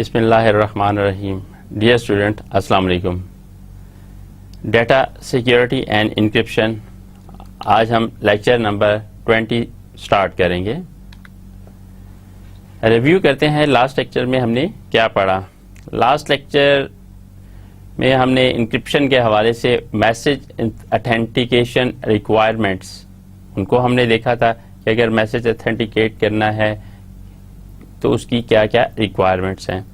बिस्मिल्लाहिर्रहमानिर्रहीम। Dear student, अस्सलाम वालेकुम। डेटा सिक्योरिटी एंड इंक्रिप्शन, आज हम लेक्चर नंबर 20 स्टार्ट करेंगे। रिव्यू करते हैं लास्ट लेक्चर में हमने क्या पढ़ा। लास्ट लेक्चर में हमने इंक्रिप्शन के हवाले से मैसेज ऑथेंटिकेशन रिक्वायरमेंट्स उनको हमने देखा था कि अगर मैसेज ऑथेंटिकेट करना है तो उसकी क्या क्या रिक्वायरमेंट्स हैं।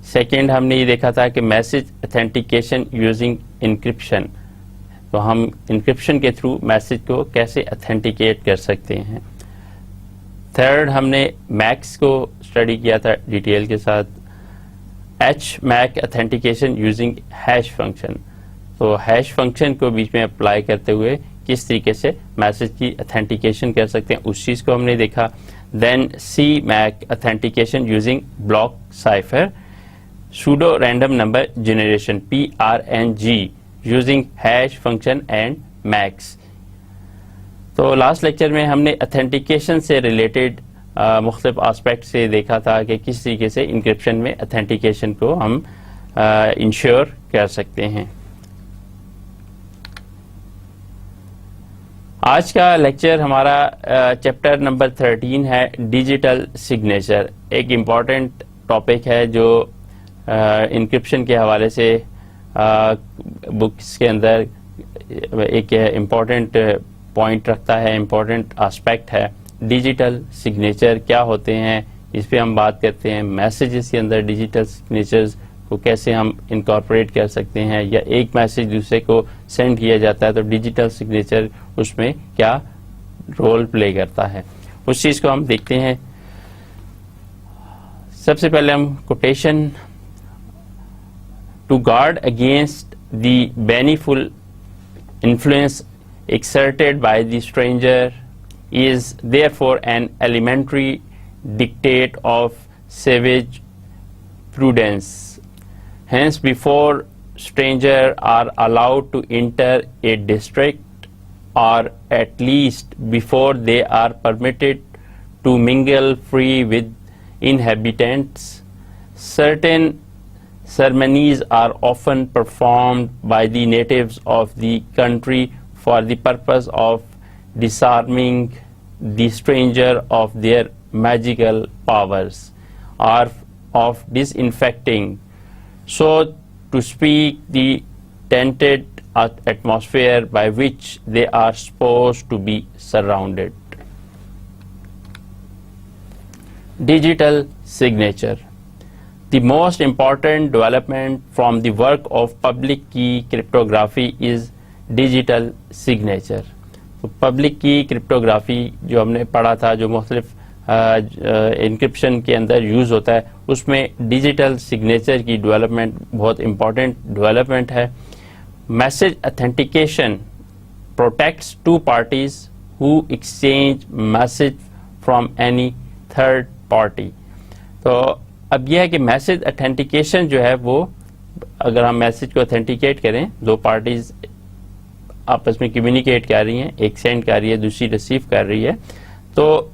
सेकंड, हमने ये देखा था कि मैसेज ऑथेंटिकेशन यूजिंग इंक्रिप्शन, तो हम इंक्रिप्शन के थ्रू मैसेज को कैसे ऑथेंटिकेट कर सकते हैं। थर्ड, हमने मैक्स को स्टडी किया था डिटेल के साथ। MAC authentication using hash function, तो हैश फंक्शन को बीच में अप्लाई करते हुए किस तरीके से मैसेज की ऑथेंटिकेशन कर सकते हैं, उस चीज़ को हमने देखा। Then MAC authentication using block cipher, pseudo random number generation PRNG using hash function and MACs. तो लास्ट लेक्चर में हमने ऑथेंटिकेशन से रिलेटेड मुख्तलिफ आस्पेक्ट से देखा था कि किस तरीके से इंक्रिप्शन में ऑथेंटिकेशन को हम इंश्योर कर सकते हैं। आज का लेक्चर हमारा चैप्टर नंबर 13 है, डिजिटल सिग्नेचर। एक इम्पॉर्टेंट टॉपिक है जो इंक्रिप्शन के हवाले से बुक्स के अंदर एक इम्पॉर्टेंट पॉइंट रखता है, इम्पॉर्टेंट आस्पेक्ट है। डिजिटल सिग्नेचर क्या होते हैं, इस पे हम बात करते हैं। मैसेजेस के अंदर डिजिटल सिग्नेचर्स को कैसे हम इनकॉर्पोरेट कर सकते हैं, या एक मैसेज दूसरे को सेंड किया जाता है तो डिजिटल सिग्नेचर उसमें क्या रोल प्ले करता है, उस चीज़ को हम देखते हैं। सबसे पहले हम quotation, to guard against the baneful influence exerted by the stranger is therefore an elementary dictate of savage prudence. Hence, before strangers are allowed to enter a district, or at least before they are permitted to mingle free with inhabitants, certain ceremonies are often performed by the natives of the country for the purpose of disarming the stranger of their magical powers, or of disinfecting, so to speak, the tainted atmosphere by which they are supposed to be surrounded. Digital signature. The most important development from the work of public key cryptography is digital signature. तो public की cryptography जो हमने पढ़ा था, जो मुख्तलिफ encryption के अंदर यूज़ होता है, उसमें डिजिटल सिग्नेचर की डेवलपमेंट बहुत इम्पॉर्टेंट डेवलपमेंट है। Message authentication protects two parties who exchange message from any third party. तो अब यह है कि मैसेज ऑथेंटिकेशन जो है वो, अगर हम मैसेज को ऑथेंटिकेट करें, दो पार्टीज आपस में कम्युनिकेट कर रही हैं, एक सेंड कर रही है, दूसरी रिसीव कर रही है, तो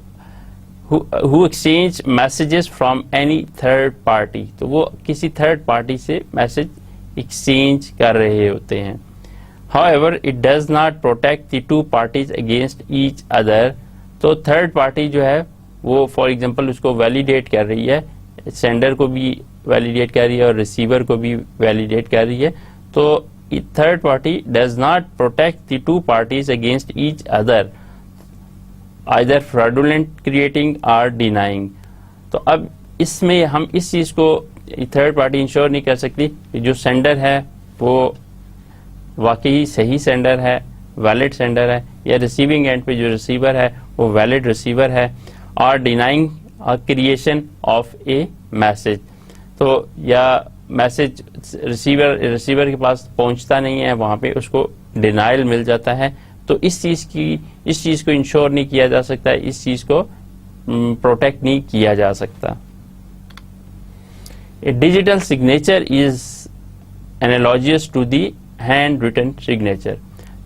who exchange messages from any third party, तो वो किसी थर्ड पार्टी से मैसेज एक्सचेंज कर रहे होते हैं। However it does not protect the two parties against each other. तो थर्ड पार्टी जो है वो फॉर एग्जांपल उसको वैलिडेट कर रही है, सेंडर को भी वैलिडेट कर रही है और रिसीवर को भी वैलिडेट कर रही है। तो third party does not protect the two parties against each other, either fraudulent creating और डिनाइंग। तो अब इसमें हम इस चीज़ को थर्ड पार्टी इंश्योर नहीं कर सकती कि जो सेंडर है वो वाकई सही सेंडर है, वैलिड सेंडर है, या रिसीविंग एंड पे जो रिसीवर है वो वैलिड रिसीवर है, और denying creation of A message. तो या मैसेज रिसीवर के पास पहुंचता नहीं है, वहाँ पे उसको डिनाइल मिल जाता है। तो इस चीज़ को इंश्योर नहीं किया जा सकता, इस चीज़ को प्रोटेक्ट नहीं किया जा सकता। A digital signature is analogous to the hand written signature.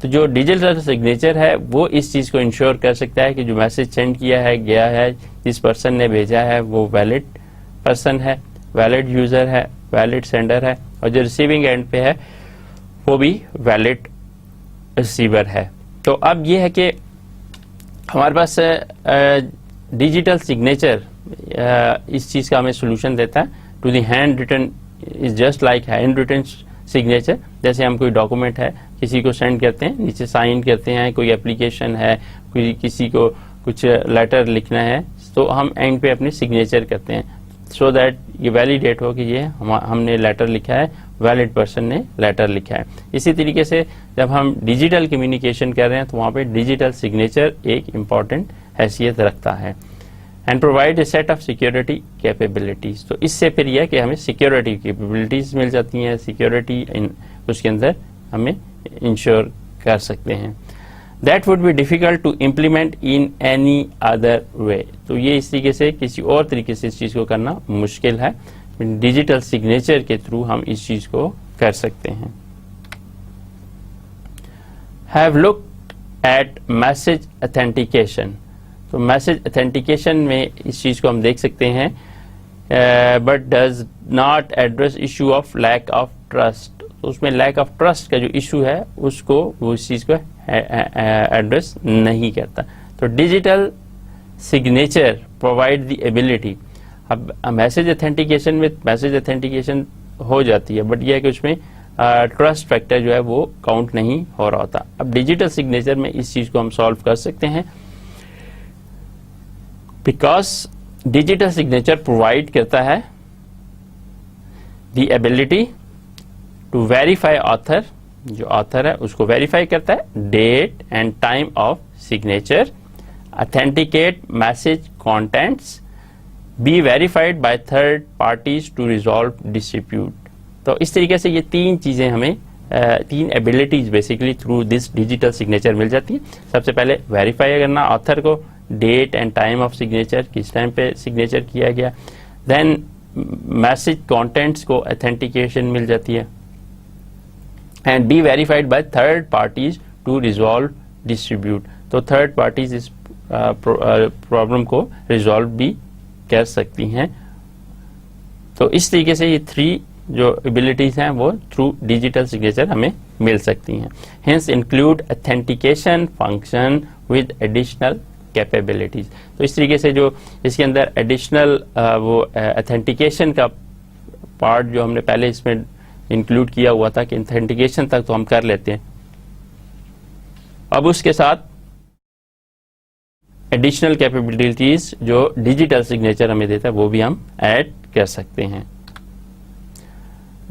तो जो डिजिटल सिग्नेचर है वो इस चीज़ को इंश्योर कर सकता है कि जो मैसेज सेंड किया है, गया है, जिस पर्सन ने भेजा है वो वैलिड पर्सन है, वैलिड यूज़र है, वैलिड सेंडर है, और जो रिसीविंग एंड पे है वो भी वैलिड रिसीवर है। तो अब ये है कि हमारे पास डिजिटल सिग्नेचर इस चीज़ का हमें सोल्यूशन देता है। To the hand written is just like hand written signature. जैसे हम कोई डॉक्यूमेंट है किसी को सेंड करते हैं, नीचे साइन करते हैं, कोई एप्लीकेशन है, कोई किसी को कुछ लेटर लिखना है, तो हम एंड पे अपनी सिग्नेचर करते हैं सो दैट ये वैलिडेट हो कि ये हमने लेटर लिखा है, वैलिड पर्सन ने लेटर लिखा है। इसी तरीके से जब हम डिजिटल कम्युनिकेशन कर रहे हैं तो वहाँ पे डिजिटल सिग्नेचर एक इम्पॉर्टेंट हैसियत रखता है। And provide a set of security capabilities. तो इससे फिर यह कि हमें सिक्योरिटी कैपेबिलिटीज मिल जाती हैं, सिक्योरिटी उसके अंदर हमें इंश्योर कर सकते हैं। That would be difficult to implement in any other way. तो ये इस तरीके से किसी और तरीके से इस चीज़ को करना मुश्किल है, डिजिटल सिग्नेचर के थ्रू हम इस चीज़ को कर सकते हैं। Have looked at message authentication. तो मैसेज ऑथेंटिकेशन में इस चीज़ को हम देख सकते हैं, but does not address issue of lack of trust. तो उसमें लैक ऑफ ट्रस्ट का जो इशू है उसको वो इस चीज़ को एड्रेस नहीं करता। तो digital signature provide the ability. अब मैसेज ऑथेंटिकेशन में मैसेज ऑथेंटिकेशन हो जाती है, बट यह है कि उसमें ट्रस्ट फैक्टर जो है वो काउंट नहीं हो रहा होता। अब डिजिटल सिग्नेचर में इस चीज़ को हम सॉल्व कर सकते हैं, बिकॉज डिजिटल सिग्नेचर प्रोवाइड करता है the ability to verify author. जो ऑथर है उसको वेरीफाई करता है, date and time of signature, authenticate message contents, be verified by third parties to resolve dispute. तो इस तरीके से ये तीन चीज़ें हमें तीन abilities basically through this digital signature मिल जाती है। सबसे पहले वेरीफाई करना ऑथर को, date and time of signature, किस टाइम पे सिग्नेचर किया गया, देन मैसेज कंटेंट्स को ऑथेंटिकेशन मिल जाती है, and be verified by third parties to resolve distribute. तो थर्ड पार्टीज इस प्रॉब्लम को रिजॉल्व भी कर सकती हैं। तो इस तरीके से ये थ्री जो एबिलिटीज हैं वो थ्रू डिजिटल सिग्नेचर हमें मिल सकती हैं। Hence include authentication function with additional capabilities. तो इस तरीके से जो इसके अंदर एडिशनल वो ऑथेंटिकेशन का पार्ट जो हमने पहले इसमें इंक्लूड किया हुआ था कि ऑथेंटिकेशन तक तो हम कर लेते हैं, अब उसके साथ एडिशनल कैपेबिलिटीज जो डिजिटल सिग्नेचर हमें देता है वो भी हम ऐड कर सकते हैं।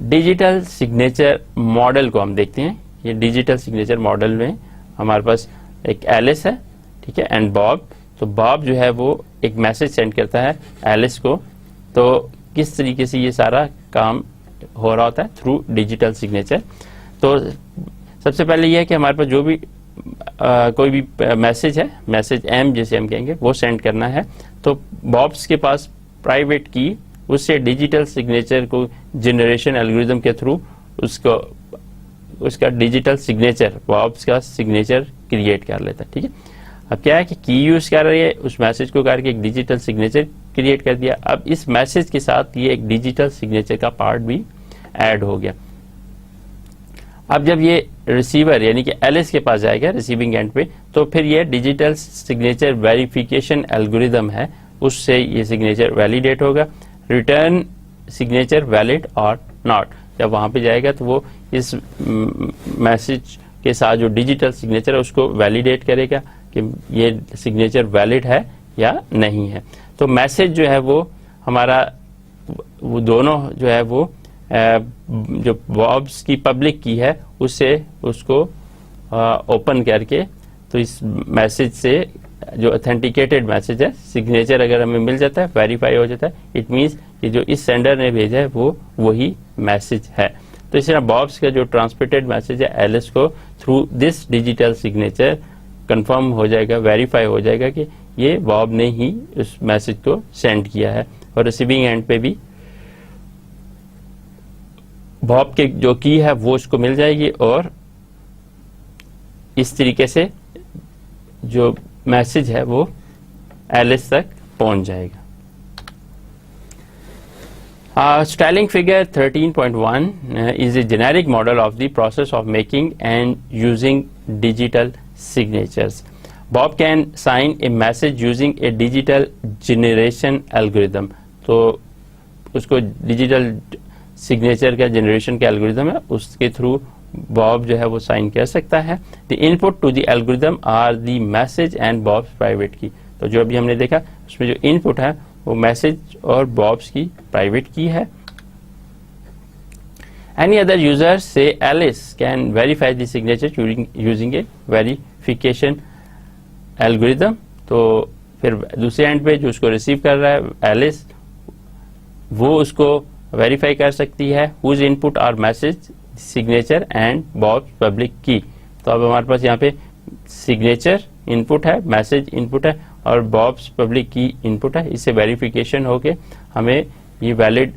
डिजिटल सिग्नेचर मॉडल को हम देखते हैं। ये डिजिटल सिग्नेचर मॉडल में हमारे पास एक एलिस है, ठीक है, एंड बॉब। तो बॉब जो है वो एक मैसेज सेंड करता है एलिस को। तो किस तरीके से ये सारा काम हो रहा होता है थ्रू डिजिटल सिग्नेचर। तो सबसे पहले ये है कि हमारे पास जो भी कोई भी मैसेज है, मैसेज एम जैसे हम कहेंगे, वो सेंड करना है। तो बॉब्स के पास प्राइवेट की, उससे डिजिटल सिग्नेचर को जनरेशन एल्गोरिथम के थ्रू उसका डिजिटल सिग्नेचर, बॉब्स का सिग्नेचर क्रिएट कर लेता है, ठीक है। अब क्या है कि की यूज कर रही है, उस मैसेज को करके एक डिजिटल सिग्नेचर क्रिएट कर दिया। अब इस मैसेज के साथ ये एक डिजिटल सिग्नेचर का पार्ट भी ऐड हो गया। अब जब ये रिसीवर यानी कि एलिस के पास जाएगा रिसीविंग एंड पे, तो फिर ये डिजिटल सिग्नेचर वेरिफिकेशन एल्गोरिथम है, उससे ये सिग्नेचर वैलिडेट होगा। रिटर्न सिग्नेचर वैलिड और नॉट, जब वहां पे जाएगा तो वो इस मैसेज के साथ जो डिजिटल सिग्नेचर है उसको वैलिडेट करेगा कि ये सिग्नेचर वैलिड है या नहीं है। तो मैसेज जो है वो हमारा वो दोनों जो है वो जो बॉब्स की पब्लिक की है उससे उसको ओपन करके, तो इस मैसेज से जो ऑथेंटिकेटेड मैसेज है, सिग्नेचर अगर हमें मिल जाता है, वेरीफाई हो जाता है, इट मीन्स कि जो इस सेंडर ने भेजा है वो वही मैसेज है। तो इस तरह बॉब्स का जो ट्रांसमिटेड मैसेज है एलिस को through this digital signature confirm हो जाएगा, वेरीफाई हो जाएगा कि ये बॉब ने ही उस मैसेज को सेंड किया है। और रिसीविंग एंड पे भी बॉब के जो की है वो उसको मिल जाएगी और इस तरीके से जो मैसेज है वो एलिस तक पहुंच जाएगा। Styling figure 13.1 is a generic model of the process of making and using digital signatures. Bob can sign a message using a digital generation algorithm. तो उसको digital signature का generation का algorithm है, उसके through Bob जो है वो sign कर सकता है. The input to the algorithm are the message and Bob's private key. तो जो अभी हमने देखा उसमें जो input है वो मैसेज और बॉब्स की प्राइवेट की है. Any other user, say Alice, can verify the signature using a verification algorithm. तो फिर दूसरे एंड पे जो उसको रिसीव कर रहा है एलिस, वो उसको वेरीफाई कर सकती है whose input are message, signature and Bob's public key. तो अब हमारे पास यहाँ पे सिग्नेचर इनपुट है, मैसेज इनपुट है और बॉब्स पब्लिक की इनपुट है. इससे वेरिफिकेशन होके हमें ये वैलिड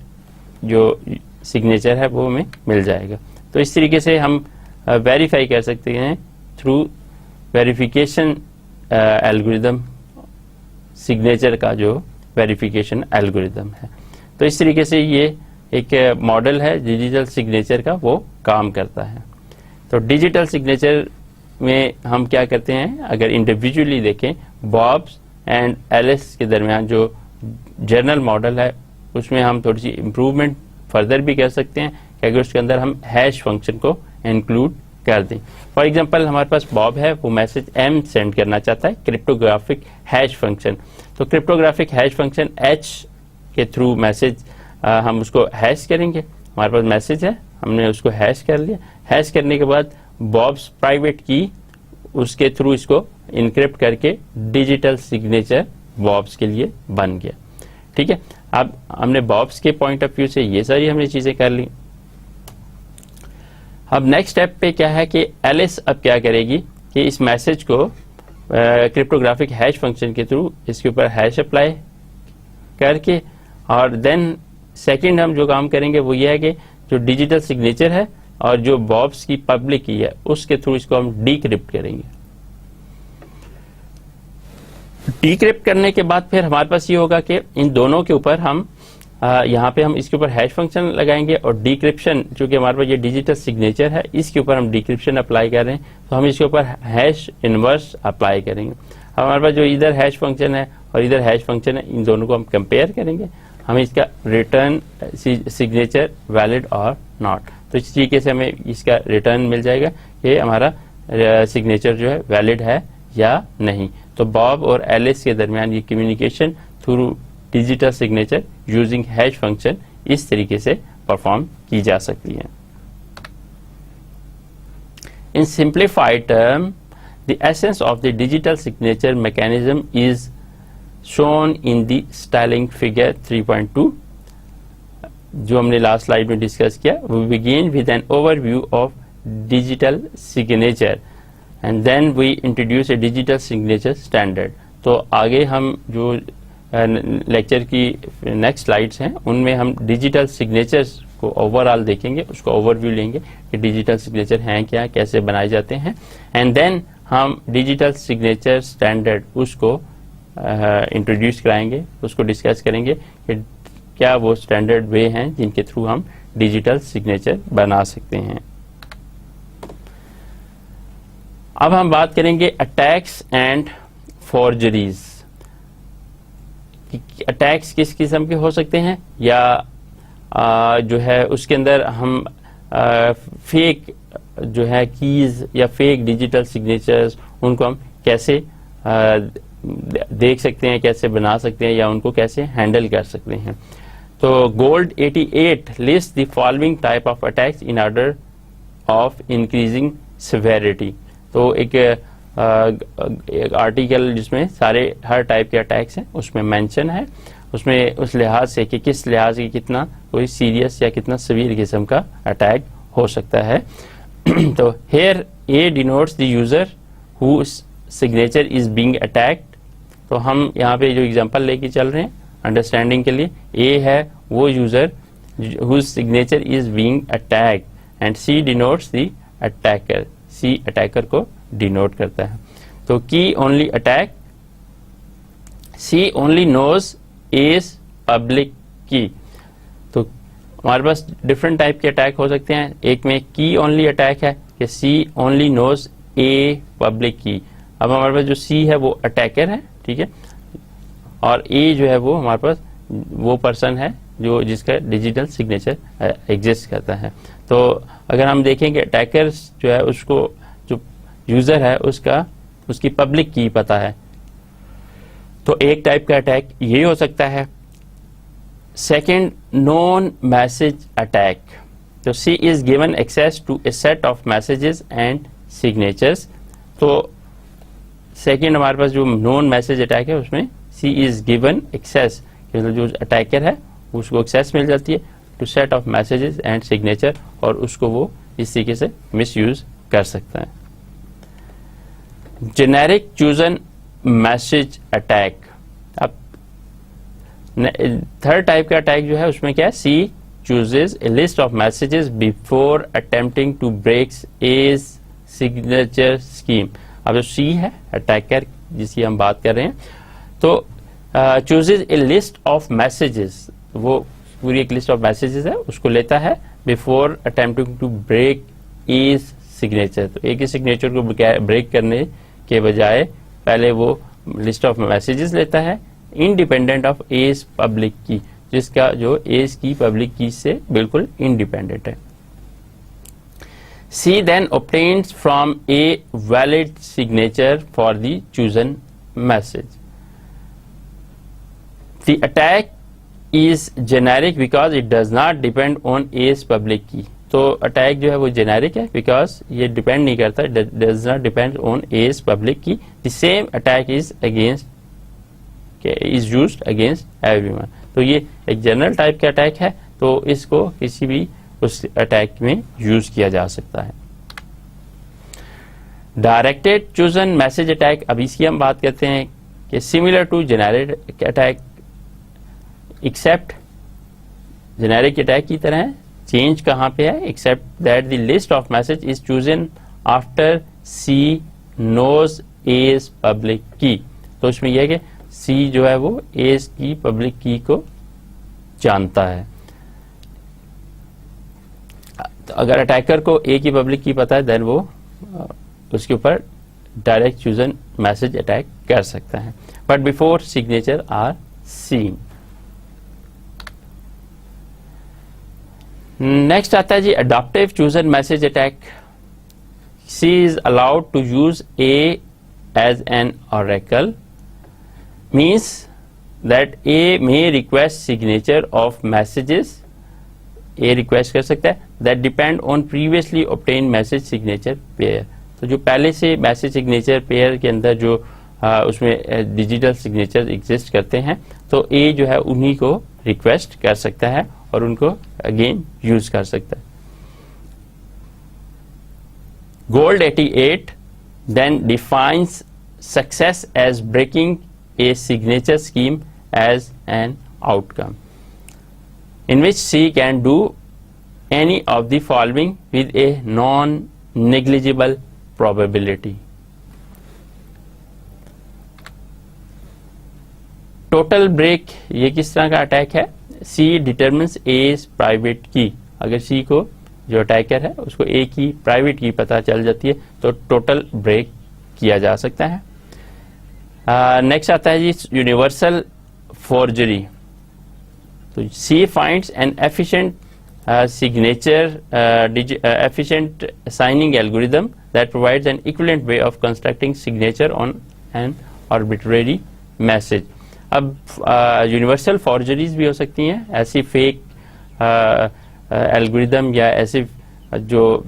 जो सिग्नेचर है वो हमें मिल जाएगा. तो इस तरीके से हम वेरीफाई कर सकते हैं थ्रू वेरिफिकेशन एल्गोरिदम, सिग्नेचर का जो वेरिफिकेशन एल्गोरिदम है. तो इस तरीके से ये एक मॉडल है डिजिटल सिग्नेचर का, वो काम करता है. तो डिजिटल सिग्नेचर में हम क्या करते हैं, अगर इंडिविजुअली देखें बॉब्स एंड एलिस के दरमियान जो जनरल मॉडल है उसमें हम थोड़ी सी इम्प्रूवमेंट फर्दर भी कर सकते हैं कि अगर उसके अंदर हम हैश फंक्शन को इंक्लूड कर दें. फॉर एग्जांपल हमारे पास बॉब है, वो मैसेज m सेंड करना चाहता है क्रिप्टोग्राफिक हैश फंक्शन. तो क्रिप्टोग्राफिक हैश फंक्शन h के थ्रू मैसेज हम उसको हैश करेंगे. हमारे पास मैसेज है, हमने उसको हैश कर लिया. हैश करने के बाद बॉब्स प्राइवेट की उसके थ्रू इसको इनक्रिप्ट करके डिजिटल सिग्नेचर बॉब्स के लिए बन गया. ठीक है, अब हमने बॉब्स के पॉइंट ऑफ व्यू से ये सारी हमने चीजें कर ली. अब नेक्स्ट स्टेप पे क्या है कि एलिस अब क्या करेगी कि इस मैसेज को क्रिप्टोग्राफिक हैश फंक्शन के थ्रू इसके ऊपर हैश अप्लाई करके, और देन सेकंड हम जो काम करेंगे वो ये है कि जो डिजिटल सिग्नेचर है और जो बॉब्स की पब्लिक की है उसके थ्रू इसको हम डीक्रिप्ट करेंगे. डीक्रिप्ट करने के बाद फिर हमारे पास ये होगा कि इन दोनों के ऊपर हम यहाँ पे हम इसके ऊपर हैश फंक्शन लगाएंगे और डीक्रिप्शन, चूंकि हमारे पास ये डिजिटल सिग्नेचर है इसके ऊपर हम डीक्रिप्शन अप्लाई कर रहे हैं तो हम इसके ऊपर हैश इनवर्स अप्लाई करेंगे. हमारे पास जो इधर हैश फंक्शन है और इधर हैश फंक्शन है, इन दोनों को हम कंपेयर करेंगे, हमें इसका रिटर्न सिग्नेचर वैलिड और नॉट. तो इस तरीके से हमें इसका रिटर्न मिल जाएगा कि हमारा सिग्नेचर जो है वैलिड है या नहीं. तो बॉब और एलिस के दरमियान ये communication through digital signature using hash function इस तरीके से परफॉर्म की जा सकती है. In simplified term, the essence of the digital signature mechanism is shown in the styling figure 3.2 जो हमने लास्ट स्लाइड में डिस्कस किया. We begin with an overview of digital signature and then we introduce a digital signature standard. तो आगे हम जो lecture की next slides हैं उनमें हम डिजिटल सिग्नेचर्स को ओवरऑल देखेंगे, उसको ओवरव्यू लेंगे कि डिजिटल सिग्नेचर हैं क्या, कैसे बनाए जाते हैं, एंड देन हम डिजिटल सिग्नेचर स्टैंडर्ड उसको इंट्रोड्यूस कराएंगे, उसको डिस्कस करेंगे कि क्या वो स्टैंडर्ड वे हैं जिनके थ्रू हम डिजिटल सिग्नेचर बना सकते हैं. अब हम बात करेंगे अटैक्स एंड फोर्जरीज. अटैक्स किस किस्म के हो सकते हैं या जो है उसके अंदर हम फेक जो है कीज या फेक डिजिटल सिग्नेचर्स उनको हम कैसे देख सकते हैं, कैसे बना सकते हैं या उनको कैसे हैंडल कर सकते हैं. तो gold 88 list the following type of attacks in order of increasing severity. तो एक आर्टिकल जिसमें सारे हर टाइप के अटैक्स हैं उसमें मेंशन है, उसमें उस लिहाज से कि किस लिहाज से कितना कोई सीरियस या कितना सीवियर किस्म का अटैक हो सकता है. तो here A denotes the user who signature is being attacked. तो हम यहाँ पे जो एग्जांपल लेके चल रहे हैं अंडरस्टैंडिंग के लिए, ए है वो user whose signature is being attacked and C denotes the attacker. C attacker को डिनोट करता है. तो key only attack, C only knows is public key. तो हमारे पास डिफरेंट टाइप के अटैक हो सकते हैं। एक में की ओनली अटैक है कि सी ओनली नोज ए पब्लिक की। अब हमारे पास जो सी है वो अटैकर है, ठीक है, और ए जो है वो हमारे पास वो पर्सन है जो जिसका डिजिटल सिग्नेचर एग्जिस्ट करता है। तो अगर हम देखें कि अटैकर जो है उसको जो यूजर है उसकी पब्लिक की पता है, तो एक टाइप का अटैक ये हो सकता है। Second, known message attack. तो C is given access to a set of messages and signatures. तो सेकंड हमारे पास जो नॉन मैसेज अटैक है उसमें सी इज गिवन एक्सेस, मतलब जो अटैकर है उसको एक्सेस मिल जाती है to set of messages and signature, और उसको वो इस तरीके से मिस यूज कर सकता है। Generic chosen message attack. अब थर्ड टाइप का अटैक जो है उसमें क्या है, C chooses a list of messages before attempting to breaks a signature scheme. अब जो सी है अटैकर जिसकी हम बात कर रहे हैं, तो chooses a list of messages, वो पूरी एक लिस्ट ऑफ मैसेजेस है उसको लेता है before attempting to break a signature. तो एक ही सिग्नेचर को ब्रेक करने के बजाय पहले वो लिस्ट ऑफ मैसेजेस लेता है इंडिपेंडेंट ऑफ एज पब्लिक की, जिसका जो एज की पब्लिक की से बिल्कुल इंडिपेंडेंट है। सी then obtains from a valid signature for the chosen message. The attack is generic because it does not depend on a's public key. तो अटैक जो है वो जेनेरिक है बिकॉज ये डिपेंड नहीं करता, does not depend on A's public key. The same attack is used against everyone. तो ये एक जनरल टाइप का अटैक है, तो इसको किसी भी उस अटैक में यूज किया जा सकता है। डायरेक्टेड चूजन मैसेज अटैक, अब इसकी हम बात करते हैं कि similar to generic attack except generic attack की तरह है। चेंज कहां पे है, except that the list of message is chosen after C knows A's public key. तो उसमें यह है कि सी जो है वो एज की पब्लिक की को जानता है। तो अगर अटैकर को ए की पब्लिक की पता है देन वो उसके ऊपर डायरेक्ट चूजन मैसेज अटैक कर सकता है, but before signature are seen. Next आता है जी adaptive chosen message attack. C is allowed to use A as an oracle, means that A may request signature of messages, A request कर सकता है that depend on previously obtain message signature pair. तो जो पहले से message signature pair के अंदर जो उसमें डिजिटल सिग्नेचर एग्जिस्ट करते हैं, तो ए जो है उन्हीं को रिक्वेस्ट कर सकता है और उनको अगेन यूज कर सकता है। Gold 88 then defines success as breaking a signature scheme as an outcome in which C can do any of the following with a non-negligible probability. Total break ये किस तरह का अटैक है, C determines A's private key। अगर C को जो attacker है उसको A की प्राइवेट की पता चल जाती है तो टोटल ब्रेक किया जा सकता है। नेक्स्ट आता है जी universal forgery. So C finds an efficient efficient signing algorithm that provides an equivalent way of constructing signature on an arbitrary message. अब यूनिवर्सल फॉर्जरीज भी हो सकती हैं, ऐसी फेक एल्गोरिदम या ऐसे जो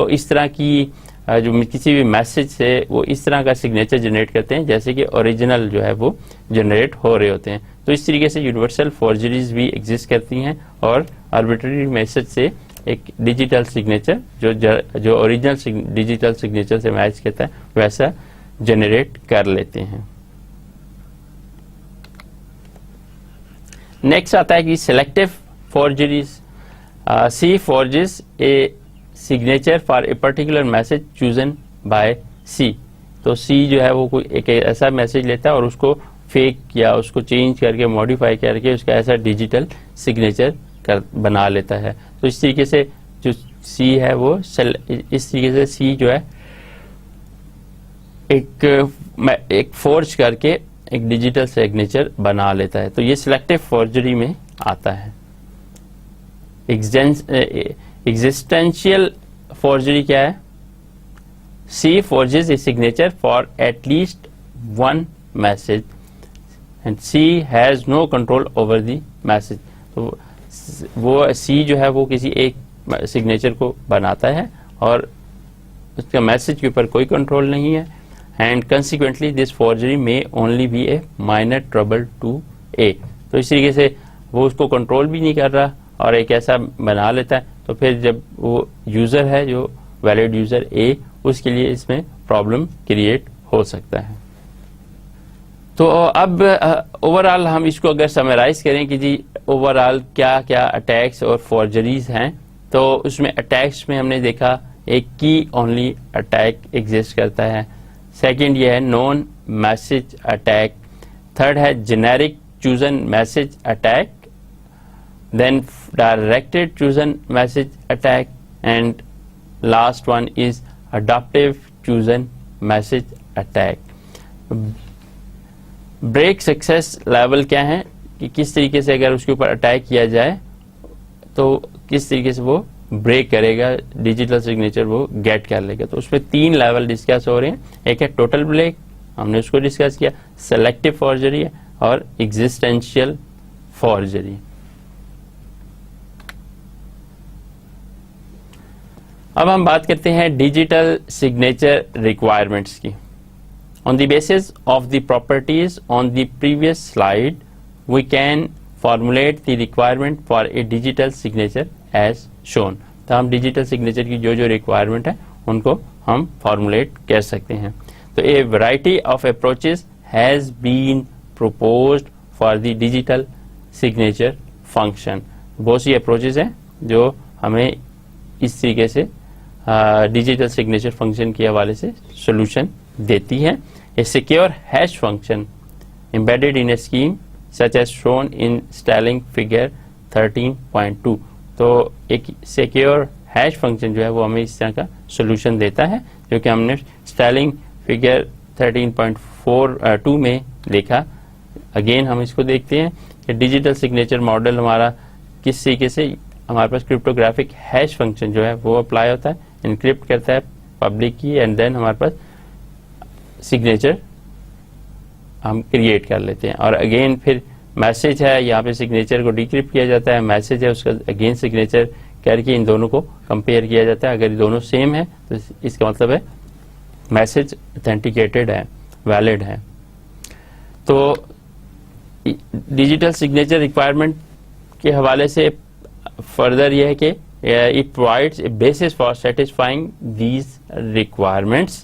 इस तरह की जो किसी भी मैसेज से वो इस तरह का सिग्नेचर जनरेट करते हैं जैसे कि ओरिजिनल जो है वो जनरेट हो रहे होते हैं। तो इस तरीके से यूनिवर्सल फॉर्जरीज भी एग्जिस्ट करती हैं और आर्बिट्ररी मैसेज से एक डिजिटल सिग्नेचर जो ओरिजिनल डिजिटल सिग्नेचर से मैच करता है वैसा जनरेट कर लेते हैं। नेक्स्ट आता है कि selective forgeries. C forges a signature for a particular message chosen by C. तो सी जो है वो कोई एक ऐसा मैसेज लेता है और उसको फेक या उसको चेंज करके मॉडिफाई करके उसका ऐसा डिजिटल सिग्नेचर बना लेता है। तो इस तरीके से जो सी है वो इस तरीके से सी जो है एक फोर्ज करके एक डिजिटल सिग्नेचर बना लेता है। तो ये सिलेक्टिव फॉर्जरी में आता है। एग्जिस्टेंशियल फॉर्जरी क्या है? सी forges a signature for at least one message and C has no control over the message। तो वो C जो है वो किसी एक सिग्नेचर को बनाता है और उसका मैसेज के ऊपर कोई कंट्रोल नहीं है। And consequently this forgery may only be a minor trouble to A. तो इस तरीके से वो उसको कंट्रोल भी नहीं कर रहा और एक ऐसा बना लेता है। तो फिर जब वो यूज़र है जो वैलिड यूज़र ए, उसके लिए इसमें प्रॉब्लम क्रिएट हो सकता है। तो अब ओवरऑल हम इसको अगर समराइज करें कि जी ओवरऑल क्या क्या अटैक्स और फॉर्जरीज हैं, तो उसमें अटैक्स में हमने देखा एक की ओनली अटैक एग्जिस्ट करता है। सेकंड ये है नॉन मैसेज अटैक। थर्ड है generic chosen message attack, then directed chosen message attack, and last one is adaptive chosen message attack। Break success level क्या है कि किस तरीके से अगर उसके ऊपर अटैक किया जाए तो किस तरीके से वो ब्रेक करेगा, डिजिटल सिग्नेचर वो गेट कर लेगा। तो उसमें 3 लेवल डिस्कस हो रहे हैं। एक है टोटल ब्रेक, हमने उसको डिस्कस किया, सेलेक्टिव फॉर्जरी है और एग्जिस्टेंशियल फॉर्जरी। अब हम बात करते हैं डिजिटल सिग्नेचर रिक्वायरमेंट्स की। On the basis of the properties on the previous slide we can formulate the requirement for a digital signature as shown. तो हम डिजिटल सिग्नेचर की जो जो रिक्वायरमेंट है उनको हम फॉर्मुलेट कर सकते हैं। तो a variety of approaches has been proposed for the digital signature function. बहुत सी अप्रोचेस हैं जो हमें इस तरीके से डिजिटल सिग्नेचर फंक्शन के हवाले से सॉल्यूशन देती है। A secure hash function embedded in a scheme such as shown in Stallings figure 13.2। तो एक सिक्योर हैश फंक्शन जो है वो हमें इस तरह का सॉल्यूशन देता है जो कि हमने स्टाइलिंग फिगर 13.2 में देखा। अगेन हम इसको देखते हैं कि डिजिटल सिग्नेचर मॉडल हमारा किस तरीके से हमारे पास क्रिप्टोग्राफिक हैश फंक्शन जो है वो अप्लाई होता है, इनक्रिप्ट करता है पब्लिक की, एंड देन हमारे पास सिग्नेचर हम क्रिएट कर लेते हैं। और अगेन फिर मैसेज है, यहाँ पे सिग्नेचर को डिक्रिप्ट किया जाता है, मैसेज है उसका अगेन सिग्नेचर करके इन दोनों को कंपेयर किया जाता है। अगर ये दोनों सेम है तो इसका मतलब है मैसेज ऑथेंटिकेटेड है, वैलिड है। तो डिजिटल सिग्नेचर रिक्वायरमेंट के हवाले से फर्दर यह है कि it provides a basis for satisfying these requirements.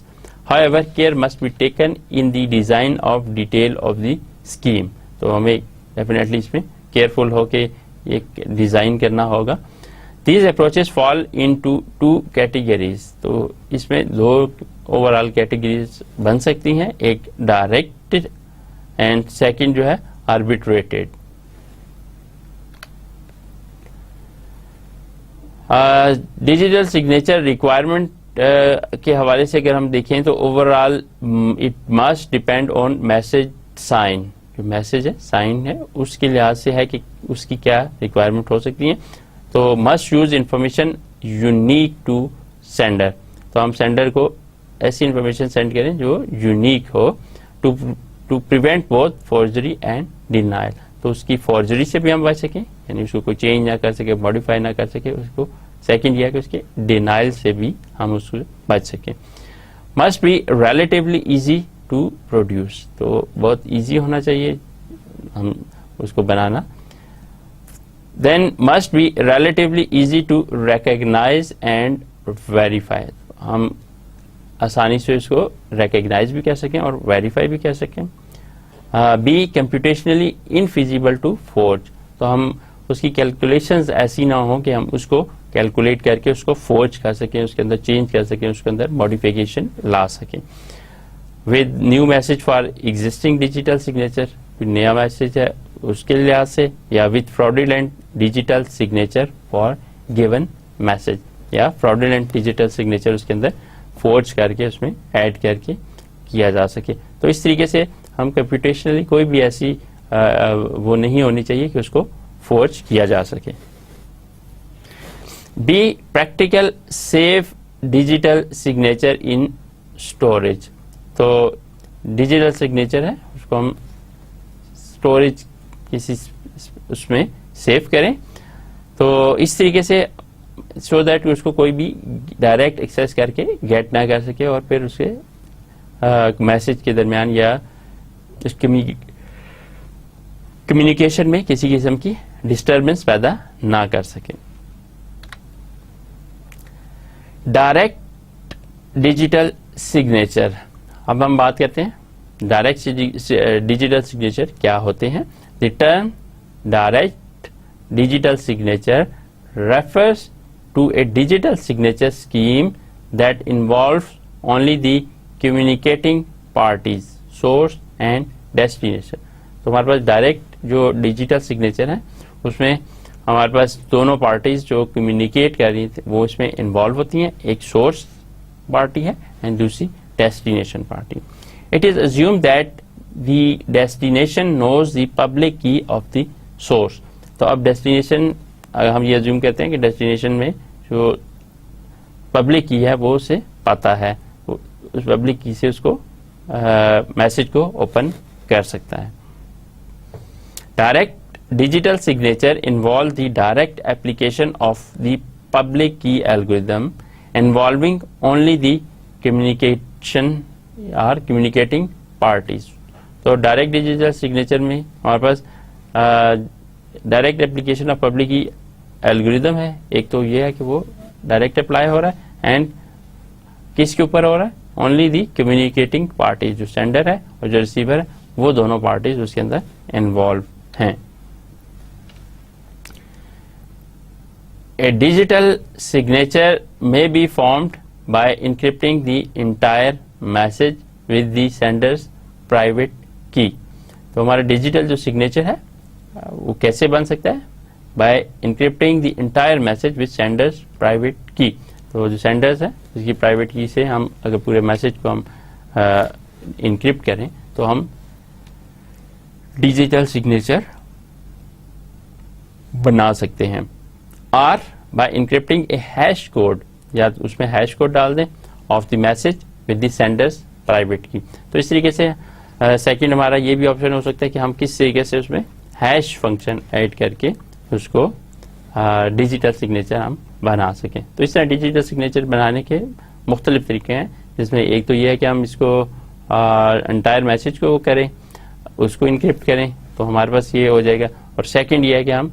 However, care must be taken in the design of detail of the scheme. तो हमें डेफिनेटली इसमें केयरफुल होके एक डिज़ाइन करना होगा। These approaches fall into 2 categories. तो इसमें 2 ओवरऑल कैटेगरीज बन सकती हैं, एक डायरेक्टेड एंड सेकंड जो है आर्बिट्रेटेड। डिजिटल सिग्नेचर रिक्वायरमेंट के हवाले से अगर हम देखें तो overall it must depend on message sign. जो मैसेज है साइन है उसके लिहाज से है कि उसकी क्या रिक्वायरमेंट हो सकती है। तो must use information unique to sender. तो हम सेंडर को ऐसी इंफॉर्मेशन सेंड करें जो यूनिक हो to prevent both forgery and denial. तो उसकी फॉर्जरी से भी हम बच सकें, यानी उसको कोई चेंज ना कर सके, मॉडिफाई ना कर सके उसको। सेकंड यह है कि उसके डिनाइल से भी हम उसको बच सकें। Must be relatively easy to produce. तो बहुत इजी होना चाहिए हम उसको बनाना। Then must be relatively easy to recognise and verify. हम आसानी से उसको रिकॉग्नाइज भी कर सकें और वेरीफाई भी कर सकें। Be computationally infeasible to forge. तो हम उसकी कैलकुलेशंस ऐसी ना हो कि हम उसको कैलकुलेट करके उसको फोर्ज कर सकें, उसके अंदर चेंज कर सकें, उसके अंदर मॉडिफिकेशन ला सकें। With new message for existing digital signature, नया मैसेज है उसके लिहाज से, या with fraudulent digital signature for given message, या फ्रॉडुलेंट डिजिटल सिग्नेचर उसके अंदर फोर्ज करके उसमें ऐड करके किया जा सके। तो इस तरीके से हम कंप्यूटेशनली कोई भी ऐसी वो नहीं होनी चाहिए कि उसको फोर्ज किया जा सके। Be practical safe digital signature in storage. तो डिजिटल सिग्नेचर है उसको हम स्टोरेज किसी उसमें सेव करें, तो इस तरीके से सो दैट उसको कोई भी डायरेक्ट एक्सेस करके गेट ना कर सके और फिर उसके मैसेज के दरमियान या उस कम्युनिकेशन में किसी किस्म की डिस्टरबेंस पैदा ना कर सके। डायरेक्ट डिजिटल सिग्नेचर, अब हम बात करते हैं डायरेक्ट डिजिटल सिग्नेचर क्या होते हैं। The term direct digital signature refers to a digital signature scheme that involves only the communicating parties, source and destination। तो हमारे पास डायरेक्ट जो डिजिटल सिग्नेचर है उसमें हमारे पास दोनों पार्टीज जो कम्युनिकेट कर रही थी वो इसमें इन्वॉल्व होती हैं, एक सोर्स पार्टी है एंड दूसरी destination party. It is assumed that the destination knows the public key of the source. तो अब डेस्टिनेशन हम ये अज्यूम करते हैं कि डेस्टिनेशन में जो पब्लिक की है वो उसे पता है, उस पब्लिक की से उसको मैसेज को ओपन कर सकता है। Direct digital signature involve the direct application of the public key algorithm involving only the communication और कम्युनिकेटिंग पार्टीज। तो डायरेक्ट डिजिटल सिग्नेचर में हमारे पास direct application of public key algorithm है। एक तो ये है कि वो डायरेक्ट अप्लाई हो रहा है एंड किसके ऊपर हो रहा है, ओनली दी कम्युनिकेटिंग पार्टी, जो सेंडर है और जो रिसीवर है वो दोनों पार्टीज उसके अंदर इन्वॉल्व हैं। A digital signature may be formed by encrypting the entire message with the sender's private key. तो हमारा डिजिटल जो सिग्नेचर है वो कैसे बन सकता है, by encrypting the entire message with sender's private key. तो जो सेंडर्स है उसकी प्राइवेट की से हम अगर पूरे मैसेज को हम इंक्रिप्ट करें तो हम डिजिटल सिग्नेचर बना सकते हैं। और बाय इंक्रिप्टिंग ए हैश कोड, या उसमें हैश कोड डाल दें of the message with the sender's private key. तो इस तरीके से सेकंड हमारा ये भी ऑप्शन हो सकता है कि हम किस तरीके से उसमें हैश फंक्शन ऐड करके उसको डिजिटल सिग्नेचर हम बना सकें। तो इस तरह डिजिटल सिग्नेचर बनाने के मुख्तलिफ तरीके हैं, जिसमें एक तो ये है कि हम इसको एंटायर मैसेज को करें, उसको इनक्रिप्ट करें तो हमारे पास ये हो जाएगा। और सेकंड ये है कि हम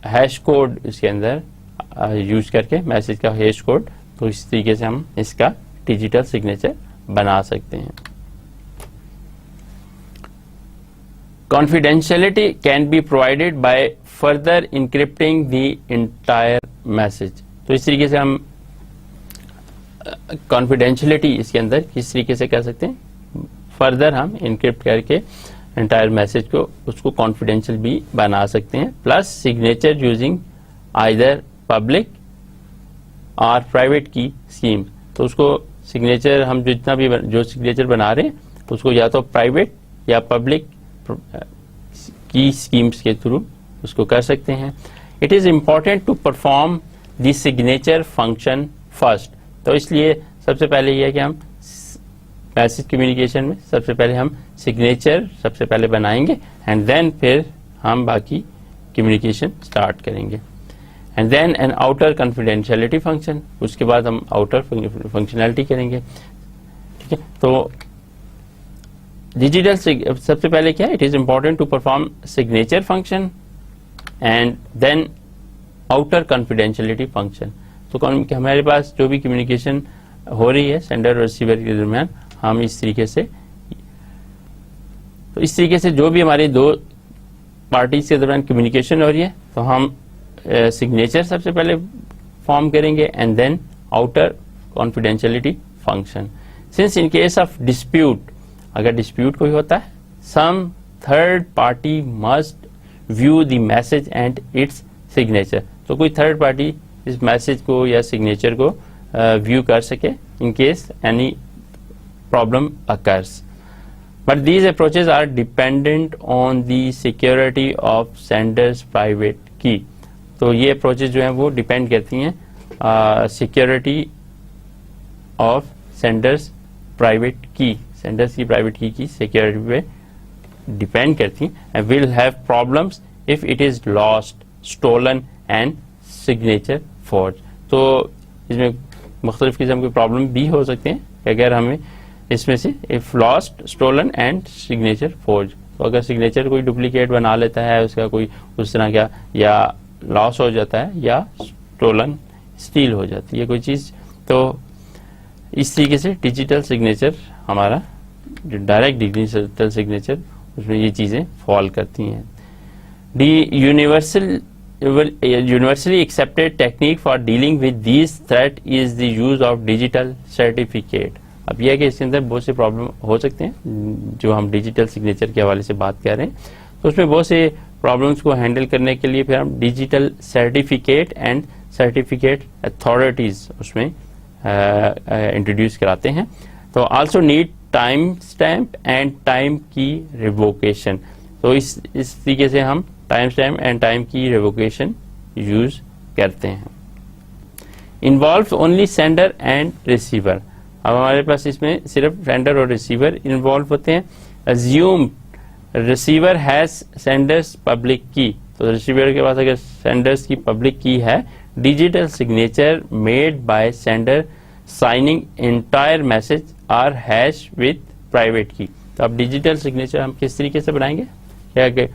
हैश कोड इसके अंदर यूज करके मैसेज का हैश कोड, तो इस तरीके से हम इसका डिजिटल सिग्नेचर बना सकते हैं। Confidentiality can be provided by further encrypting the entire message। तो इस तरीके से हम confidentiality इसके अंदर किस तरीके से कर सकते हैं, फर्दर हम इनक्रिप्ट करके एंटायर मैसेज को उसको कॉन्फिडेंशियल भी बना सकते हैं। Plus signature using either public और प्राइवेट की स्कीम। तो उसको सिग्नेचर हम जितना भी जो सिग्नेचर बना रहे हैं उसको या तो प्राइवेट या पब्लिक की स्कीम्स के थ्रू उसको कर सकते हैं। It is important to perform the signature function first. तो इसलिए सबसे पहले यह है कि हम मैसेज कम्युनिकेशन में सबसे पहले हम सिग्नेचर सबसे पहले बनाएंगे एंड देन फिर हम बाकी कम्युनिकेशन स्टार्ट करेंगे। And then an outer confidentiality function, उसके बाद हम आउटर फंक्शनैलिटी करेंगे। ठीक है, तो डिजिटल सबसे पहले क्या है, it is important to perform signature function and then outer confidentiality function. तो हमारे पास जो भी कम्युनिकेशन हो रही है सेंडर और रिसीवर के दरमियान, हम इस तरीके से जो भी हमारी दो पार्टीज के दरमियान कम्युनिकेशन हो रही है तो हम सिग्नेचर सबसे पहले फॉर्म करेंगे and then outer confidentiality function. Since in case of dispute, अगर डिस्प्यूट कोई होता है, some third party must view the message and its signature. तो कोई थर्ड पार्टी इस मैसेज को या सिग्नेचर को व्यू कर सके in case any problem occurs. But these approaches are dependent on the security of sender's private key. तो ये अप्रोचेज जो हैं वो डिपेंड करती हैं security of sender's private key, sender's की प्राइवेट की सिक्योरिटी पे डिपेंड करती हैं, and will have problems if it is lost, stolen and signature forge. तो इसमें मुख्तलिफ किस्म के प्रॉब्लम भी हो सकते हैं अगर हमें इसमें से if lost, stolen and signature forge. तो अगर सिग्नेचर कोई डुप्लीकेट बना लेता है, उसका कोई उस तरह का या लॉस हो जाता है या स्टोलन, स्टील हो जाती है कोई चीज, तो इस तरीके से डिजिटल सिग्नेचर हमारा जो डायरेक्ट डिजिटल सिग्नेचर उसमें ये चीजें फॉल करती हैं। The universally accepted technique for dealing with these threat is the use of digital certificate. अब यह है कि इसके अंदर बहुत से प्रॉब्लम हो सकते हैं जो हम डिजिटल सिग्नेचर के हवाले से बात कर रहे हैं, तो उसमें बहुत से प्रॉब्लम्स को हैंडल करने के लिए फिर हम digital certificate and certificate authorities उसमें इंट्रोड्यूस कराते हैं। तो also need time stamp and time की रिवोकेशन। तो इस तरीके से हम टाइम स्टैम्प एंड टाइम की रिवोकेशन यूज करते हैं। Involve only sender and receiver. अब हमारे पास इसमें सिर्फ सेंडर और रिसीवर इन्वॉल्व होते हैं। Assume receiver has sender's public key. तो रिसीवर के पास अगर सेंडर्स की पब्लिक की है, digital signature made by sender signing entire message or hash with private key. तो अब डिजिटल सिग्नेचर हम किस तरीके से बनाएंगे, क्या कि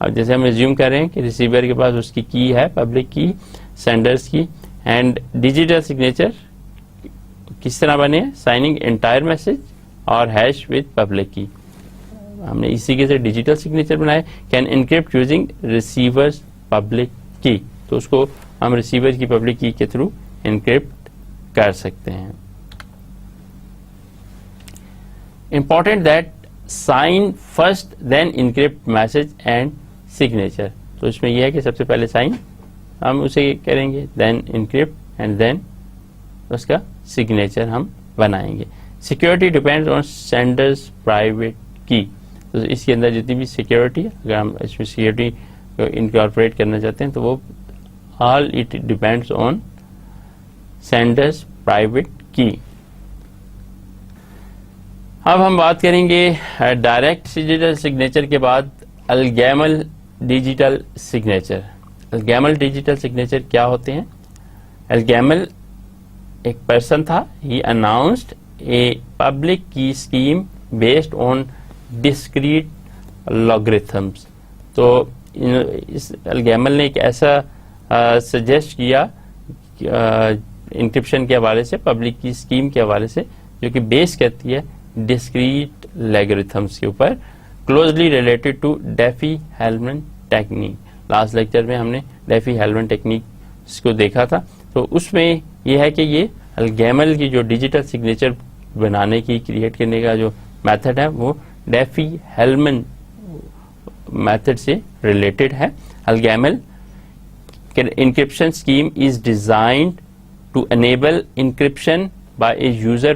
अब जैसे हम एज्यूम कर रहे हैं कि रिसीवर के पास उसकी की है पब्लिक की, सेंडर्स की, एंड डिजिटल सिग्नेचर किस तरह बने, साइनिंग एंटायर मैसेज और हैश विद पब्लिक की। हमने इसी के से डिजिटल सिग्नेचर बनाए। Can encrypt using receiver's public key. तो उसको हम रिसीवर की पब्लिक की के थ्रू इनक्रिप्ट कर सकते हैं। Important that sign first then encrypt message and signature. तो इसमें यह है कि सबसे पहले साइन हम उसे करेंगे, देन इनक्रिप्ट एंड देन उसका सिग्नेचर हम बनाएंगे। Security depends on sender's private key. तो इसके अंदर जितनी भी सिक्योरिटी, अगर हम इसमें सिक्योरिटी को इनकॉर्पोरेट करना चाहते हैं तो वो all it depends on sender's private key. अब हम बात करेंगे डायरेक्ट डिजिटल सिग्नेचर के बाद अलगैमल डिजिटल सिग्नेचर। अलगैमल डिजिटल सिग्नेचर क्या होते हैं? अलगैमल एक पर्सन था, ही अनाउंस्ड ए पब्लिक की scheme based on discrete logarithms. तो इस अलगैमल ने एक ऐसा सजेस्ट किया इंक्रिप्शन के हवाले से, पब्लिक की स्कीम के हवाले से, जो कि बेस करती है डिस्क्रीट लॉगरिथम्स के ऊपर, closely related to Diffie Hellman technique. Last lecture में हमने डेफी-हेल्मन टेक्निक को देखा था। तो उसमें यह है कि ये अलगैमल की जो डिजिटल सिग्नेचर बनाने की, क्रिएट करने का जो मेथड है वो डेफी-हेल्मन मेथड से रिलेटेड है। अलगैमल encryption scheme is designed to enable encryption by a user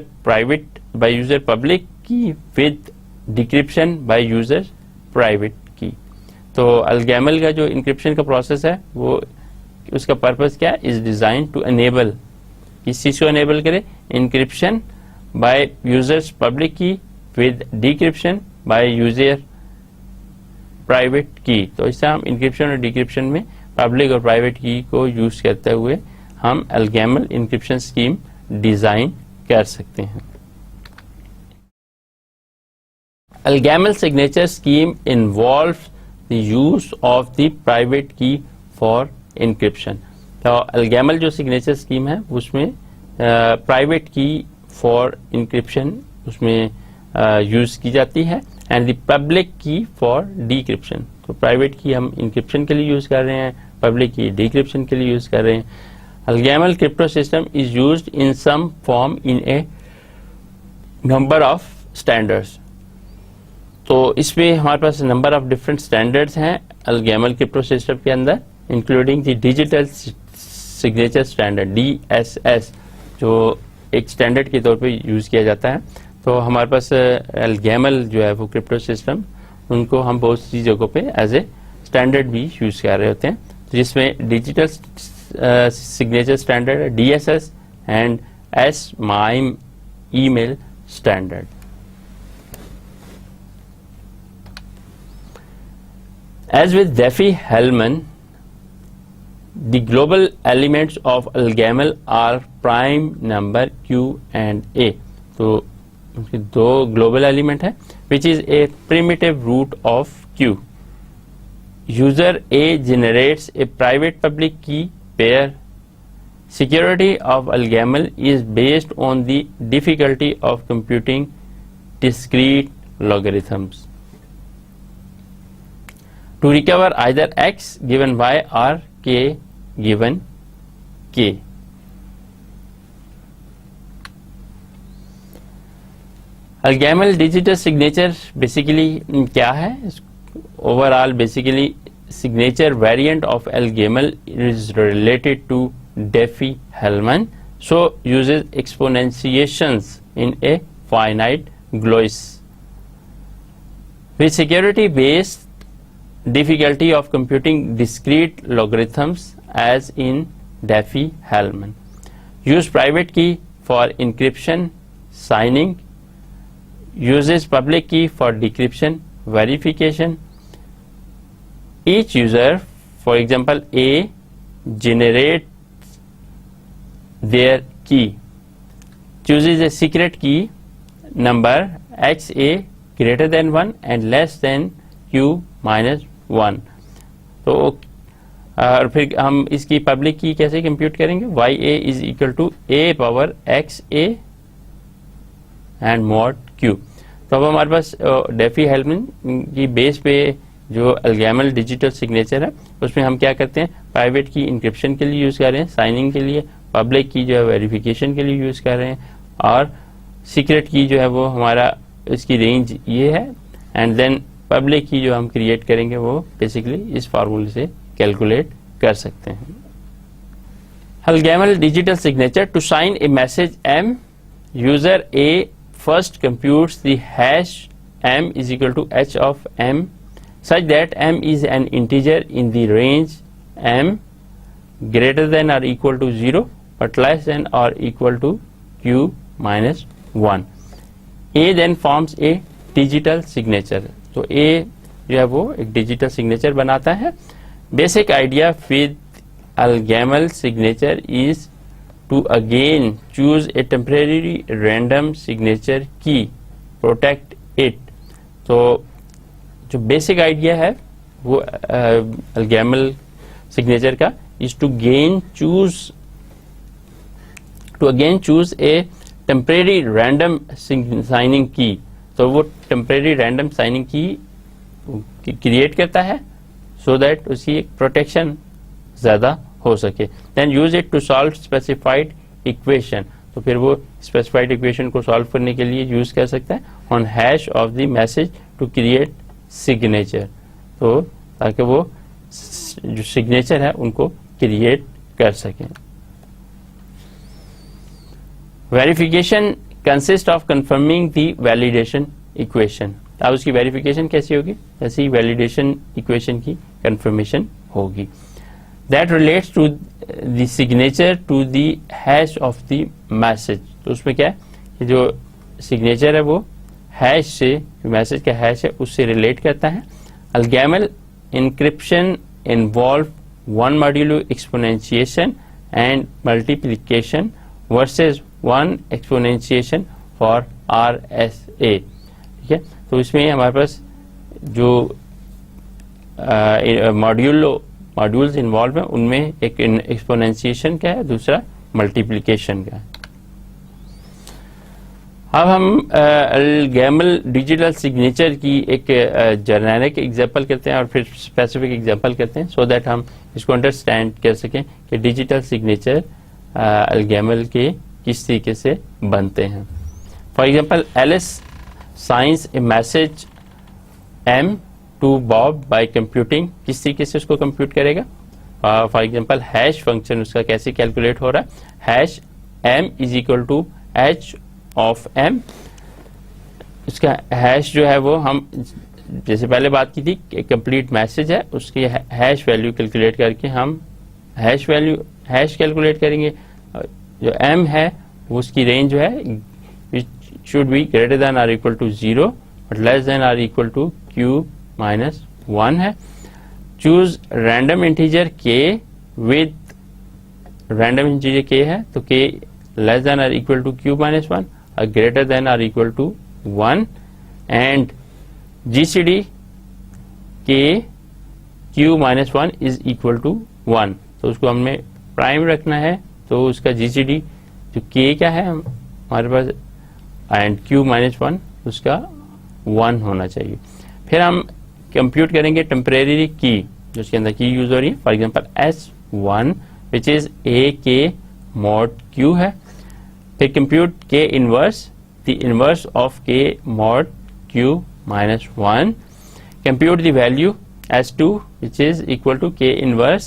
public key with decryption by user private key। तो अलगैमल का जो इंक्रिप्शन का प्रोसेस है वो उसका पर्पस क्या है? इज डिजाइन टू एनेबल, किस चीज को एनेबल करे? इंक्रिप्शन बाय यूजर्स पब्लिक की with decryption by user private key. तो इससे हम इंक्रिप्शन और डिक्रिप्शन में पब्लिक और प्राइवेट की को यूज करते हुए हम अलगैमल इंक्रिप्शन स्कीम डिजाइन कर सकते हैं। ElGamal signature scheme involves the use of the private key for encryption. तो अलगैमल जो सिग्नेचर स्कीम है उसमें प्राइवेट की फॉर इंक्रिप्शन उसमें यूज की जाती है, एंड द पब्लिक की फॉर डिक्रिप्शन। तो प्राइवेट की हम इंक्रिप्शन के लिए यूज कर रहे हैं, पब्लिक की डिक्रिप्शन के लिए यूज कर रहे हैं। ElGamal crypto system is used in some form in a number of standards. तो इसमें हमारे पास नंबर ऑफ डिफरेंट स्टैंडर्ड्स हैं अलगैमल क्रिप्टो सिस्टम के अंदर, including the digital signature standard DSS, जो एक स्टैंडर्ड के तौर पे यूज़ किया जाता है। तो हमारे पास अलगैमल जो है वो क्रिप्टो सिस्टम, उनको हम बहुत सी जगहों पे एज ए स्टैंडर्ड भी यूज़ कर रहे होते हैं, जिसमें digital signature standard DSS and SMIME email standard. As with Diffie-Hellman, the global elements of algamel are prime number Q and A. तो उनके दो global element है, which is a primitive root of Q. User A generates a private public key pair. Security of algamel is based on the difficulty of computing discrete logarithms. To recover either x given y or k given k. Algamel digital signature basically क्या है? Overall basically signature variant of algamel is related to Diffie-Hellman, so uses exponentiations in a finite GLOIS. With security based difficulty of computing discrete logarithms as in Diffie-Hellman. Use private key for encryption, signing. Uses public key for decryption, verification. Each user, for example A, generates their key, chooses a secret key number XA greater than 1 and less than Q minus 1. तो और फिर हम इसकी public की कैसे compute करेंगे? YA is equal to A power XA and mod Q. तो अब हमारे पास Diffie-Hellman की बेस पे जो अलगैमल डिजिटल सिग्नेचर है, उसमें हम क्या करते हैं? प्राइवेट की इंक्रिप्शन के लिए यूज़ कर रहे हैं, साइनिंग के लिए, पब्लिक की जो है वेरिफिकेशन के लिए यूज़ कर रहे हैं, और सीक्रेट की जो है वो हमारा इसकी रेंज ये है, एंड देन पब्लिक की जो हम क्रिएट करेंगे वो बेसिकली इस फार्मूले से कैलकुलेट कर सकते हैं. ElGamal digital signature. To sign a message M, user A first computes the hash M is equal to H of M such that M is an integer in the range M greater than or equal to 0 but less than or equal to Q minus 1. A then forms a digital signature. तो A जो है वो एक digital signature बनाता है. Basic idea with ElGamal signature is to again choose a temporary random signature key, protect it. तो जो basic idea है वो अलगैमल सिग्नेचर का is to again choose a temporary random signing key. तो वो temporary random signing key create करता है so that उसकी एक प्रोटेक्शन ज्यादा हो सके. Then use it to solve specified equation. तो फिर वो स्पेसिफाइड इक्वेशन को सॉल्व करने के लिए यूज कर सकता है on hash of the message to create signature. तो ताकि वो जो सिग्नेचर है उनको क्रिएट कर सकें. Verification consist of confirming the validation equation. अब उसकी वेरिफिकेशन कैसी होगी? ऐसे ही वैलिडेशन इक्वेशन की कंफर्मेशन होगी. That relates to the signature to the hash of the message. तो उसमें क्या है, जो सिग्नेचर है वो हैश से, मैसेज का हैश है उससे रिलेट करता है. ElGamal encryption involve one modulo exponentiation and multiplication versus one exponentiation for RSA. ठीक है. तो इसमें हमारे पास जो मॉड्यूल्स इन्वॉल्व है उनमें एक एक्सपोनेंशिएशन का है, दूसरा मल्टीप्लिकेशन का है. अब हम अलगैमल डिजिटल सिग्नेचर की एक जेनेरिक एग्जांपल करते हैं और फिर स्पेसिफिक एग्जांपल करते हैं, सो दैट हम इसको अंडरस्टैंड कर सकें कि डिजिटल सिग्नेचर अलगैमल के किस तरीके से बनते हैं. For example, Alice signs a message M to Bob by computing, किस तरीके से उसको कंप्यूट करेगा? फॉर एग्जांपल हैश फंक्शन उसका कैसे कैलकुलेट हो रहा है? Hash m is equal to h of m, उसका हैश जो है वो हम जैसे पहले बात की थी, कंप्लीट मैसेज है, उसकी हैश वैल्यू कैलकुलेट करके हम हैश कैलकुलेट करेंगे। जो m है वो उसकी रेंज जो है should be greater than or equal to 0 but less than or equal to cube minus 1 है। Choose random integer k with random integer k है तो k less than or equal to cube minus 1 और greater than or equal to 1 and GCD k q minus 1 is equal to 1, तो उसको हमने prime रखना है तो उसका GCD जो k क्या है हमारे पास एंड q माइनस 1 उसका 1 होना चाहिए। फिर हम कंप्यूट करेंगे टेम्परेरी की जो उसके अंदर की यूज हो रही है, for example S1 which is a k mod q है। फिर compute k inverse, the inverse of k mod q minus 1, compute the value S2 which is equal to k inverse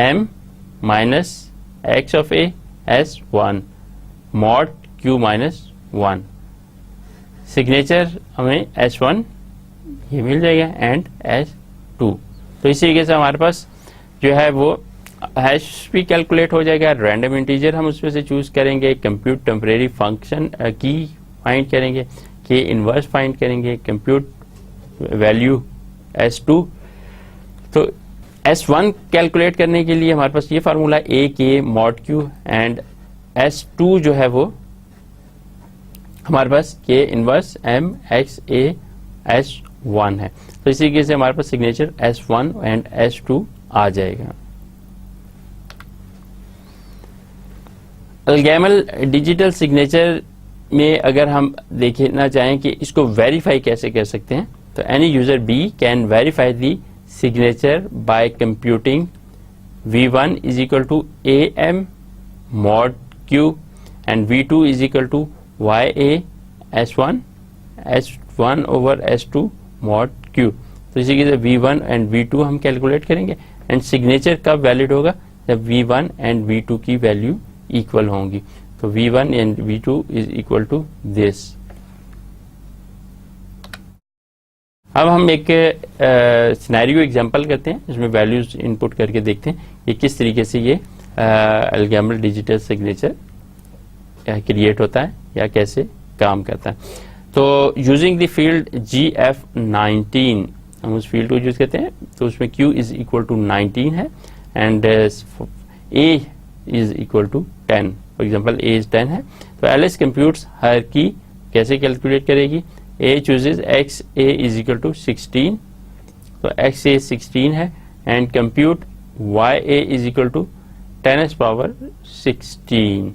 m minus x of a S1 mod q minus 1, signature हमें S1 ये मिल जाएगा and S2। तो इसी तरीके से हमारे पास जो है वो हैश भी कैलकुलेट हो जाएगा, रैंडम इंटीजर हम उसमें से चूज करेंगे, कंप्यूट टेम्परेरी फंक्शन की फाइंड करेंगे, के इनवर्स फाइंड करेंगे, कंप्यूट वैल्यू S2। तो S1 कैलकुलेट करने के लिए हमारे पास ये formula a k mod q and S2 जो है वो हमारे पास k inverse m x a S1 है। तो इसी तरीके से हमारे पास सिग्नेचर S1 एंड S2 आ जाएगा। अलगैमल डिजिटल सिग्नेचर में अगर हम देखना चाहें कि इसको वेरीफाई कैसे कर सकते हैं, तो any user B can verify the signature by computing V1 is equal to AM mod Q and V2 is equal to YA S1 over S2 mod Q। तो इसी के V1 एंड V2 हम calculate करेंगे and signature कब valid होगा? जब V1 and V2 की value equal होंगी। तो V1 and V2 is equal to this. अब हम एक सिनेरियो एग्जांपल करते हैं, इसमें वैल्यूज इनपुट करके देखते हैं कि किस तरीके से ये अलगैमल डिजिटल सिग्नेचर क्रिएट होता है या कैसे काम करता है। तो यूजिंग द फील्ड GF19 हम उस फील्ड को यूज करते हैं, तो उसमें Q इज इक्वल टू 19 है and A is equal to 10। For example A इज 10 है, तो LS कंप्यूट्स हर की कैसे कैलकुलेट करेगी? A chooses XA is equal to 16, तो XA 16 है and compute YA is equal to 10s power 16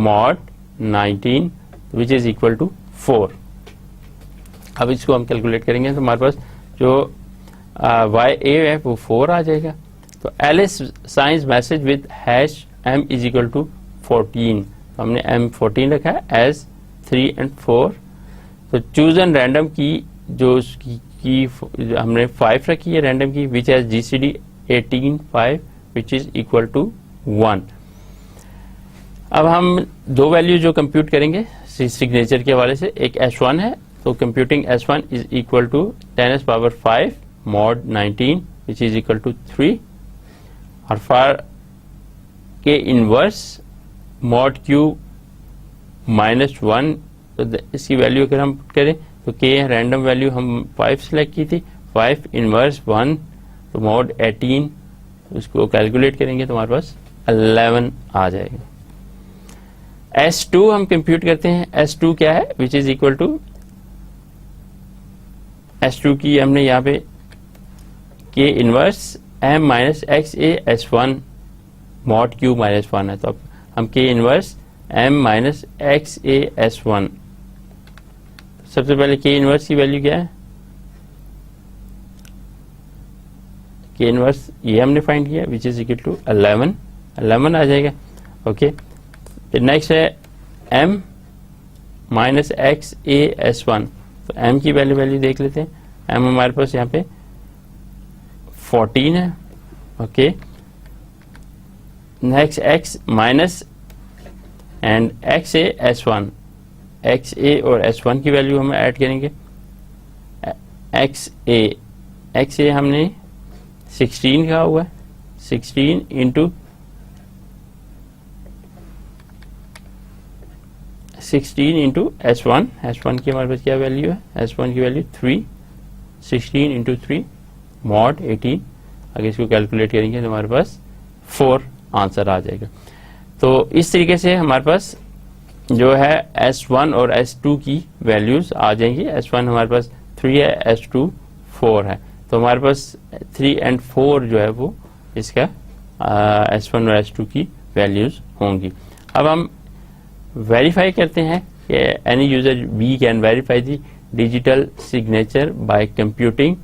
mod 19 which is equal to 4। अब इसको हम कैलकुलेट करेंगे तो हमारे पास जो YA है वो 4 आ जाएगा। तो LS signs message with hash M is equal to 14, तो हमने M 14 रखा है एज 3 and 4। तो चूज एंड रैंडम की जो उसकी हमने 5 रखी है रैंडम की which has GCD 18 5 which is equal to 1। अब हम दो वैल्यू जो कंप्यूट करेंगे सिग्नेचर के हवाले से, एक S1 है, तो computing S1 is equal to 10s power 5 mod 19 which is equal to 3 और फॉर के इनवर्स mod Q माइनस 1, तो इसकी वैल्यू अगर हम करें तो के रैंडम वैल्यू हम 5 सेलेक्ट की थी, 5 इनवर्स 1 तो mod 18 उसको कैलकुलेट करेंगे तो हमारे पास 11 आ जाएगा। S2 हम कंप्यूट करते हैं, S2 क्या है विच इज इक्वल टू S2 की हमने यहाँ पे के inverse M minus x A S1 mod Q minus 1 है, तो अब हम के inverse M minus x A S1, सबसे पहले के इनवर्स की वैल्यू क्या है? के इनवर्स ये हमने फाइंड किया विच इज इक्वल टू 11 आ जाएगा। ओके, फिर नेक्स्ट है M minus x A S1, तो M की वैल्यू देख लेते हैं, एम हमारे पास यहाँ पे 14 है, okay. Next X minus and X A S1, X A और S1 की वैल्यू हम ऐड करेंगे। एक्स ए हमने 16 कहा हुआ है, 16 इंटू 16 इंटू S1 की हमारे पास क्या वैल्यू है, S1 की वैल्यू 3, 16 इंटू 3 मॉड 18। अगर इसको कैलकुलेट करेंगे तो हमारे पास 4 आंसर आ जाएगा। तो इस तरीके से हमारे पास जो है S1 और S2 की वैल्यूज आ जाएंगी। S1 हमारे पास 3 है, S2 4 है, तो हमारे पास 3 and 4 जो है वो इसका S1 और S2 की वैल्यूज होंगी। अब हम वेरीफाई करते हैं कि any user we can verify the digital signature by computing.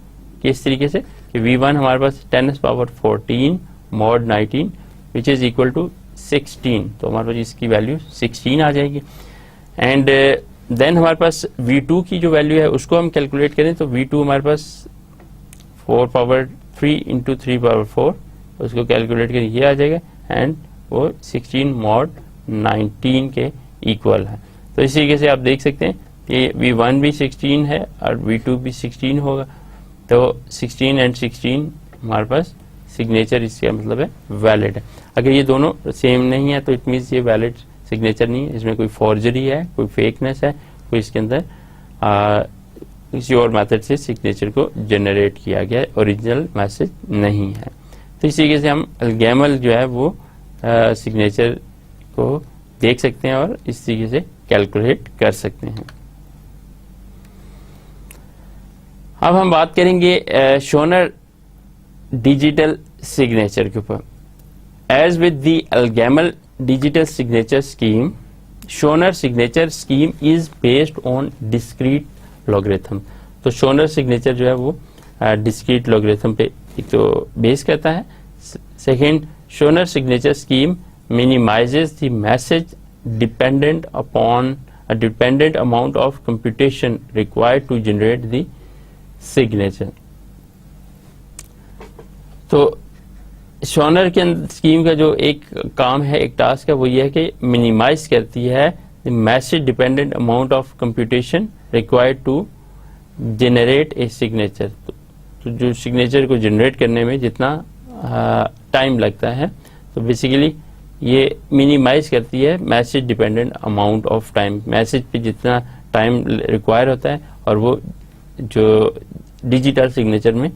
किस तरीके से कि V1 हमारे पास 10⁻14 mod 19 which is equal to 16, तो हमारे पास इसकी वैल्यू 16 आ जाएगी। एंड देन हमारे पास V2 की जो वैल्यू है उसको हम कैलकुलेट करें तो V2 हमारे पास 4⁻3 इंटू 3⁻4, उसको कैलकुलेट करें ये आ जाएगा एंड वो 16 mod 19 के इक्वल है। तो इस तरीके से आप देख सकते हैं कि V1 भी 16 है और V2 भी 16 होगा, तो 16 and 16 हमारे पास सिग्नेचर इसका मतलब है वैलिड है। अगर ये दोनों सेम नहीं है तो इट मीन्स ये वैलिड सिग्नेचर नहीं है, इसमें कोई फॉर्जरी है, कोई फेकनेस है, कोई इसके अंदर किसी और मेथड से सिग्नेचर को जनरेट किया गया है, ओरिजिनल मैसेज नहीं है। तो इस तरीके से हम अलगैमल जो है वो सिग्नेचर को देख सकते हैं और इस तरीके से कैलकुलेट कर सकते हैं। अब हम बात करेंगे शोनर डिजिटल सिग्नेचर के ऊपर। As with the ElGamal digital signature scheme, Schnorr signature scheme is based on discrete logarithm. तो शोनर सिग्नेचर जो है वो डिस्क्रीट लॉगरिथम पे एक तो बेस करता है। Second, Schnorr signature scheme minimizes the message dependent upon a dependent amount of computation required to generate the signature। तो शोनर के स्कीम का जो एक काम है, एक टास्क है, वो ये है कि मिनिमाइज करती है the message dependent amount of computation required to generate a signature. तो जो सिग्नेचर को जनरेट करने में जितना टाइम लगता है, तो बेसिकली ये मिनिमाइज करती है message dependent amount of time, message पे जितना टाइम रिक्वायर होता है और वो जो डिजिटल सिग्नेचर में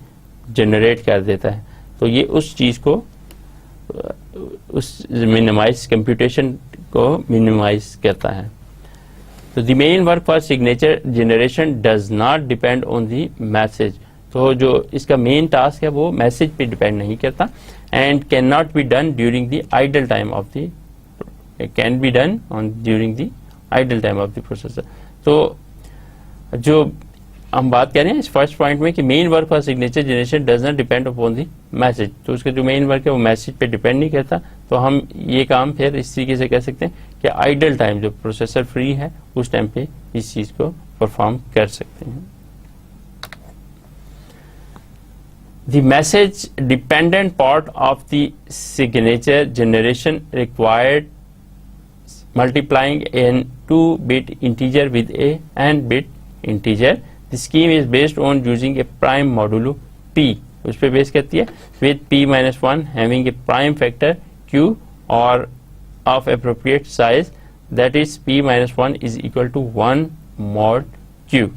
जनरेट कर देता है। तो ये उस चीज़ को, उस मिनिमाइज कंप्यूटेशन को मिनिमाइज करता है। तो the main work for signature generation does not depend on the message. तो जो इसका मेन टास्क है वो मैसेज पे डिपेंड नहीं करता and can not be done during the idle time of the, can be done on during the idle time of the processor. तो जो हम बात कर रहे हैं इस फर्स्ट पॉइंट में कि main work for signature generation does not depend upon the message, तो उसका जो मेन वर्क है वो मैसेज पे डिपेंड नहीं करता। तो हम ये काम फिर इस तरीके से कह सकते हैं कि आइडल टाइम, जो प्रोसेसर फ्री है उस टाइम पे इस चीज को परफॉर्म कर सकते हैं। The message dependent part of the signature generation required multiplying an 2-bit integer with a n-bit integer. The scheme is based on using a prime modulo p, उस पर बेस करती है, with p-1 having a prime factor q or of appropriate size, that is p-1 is equal to 1 mod q.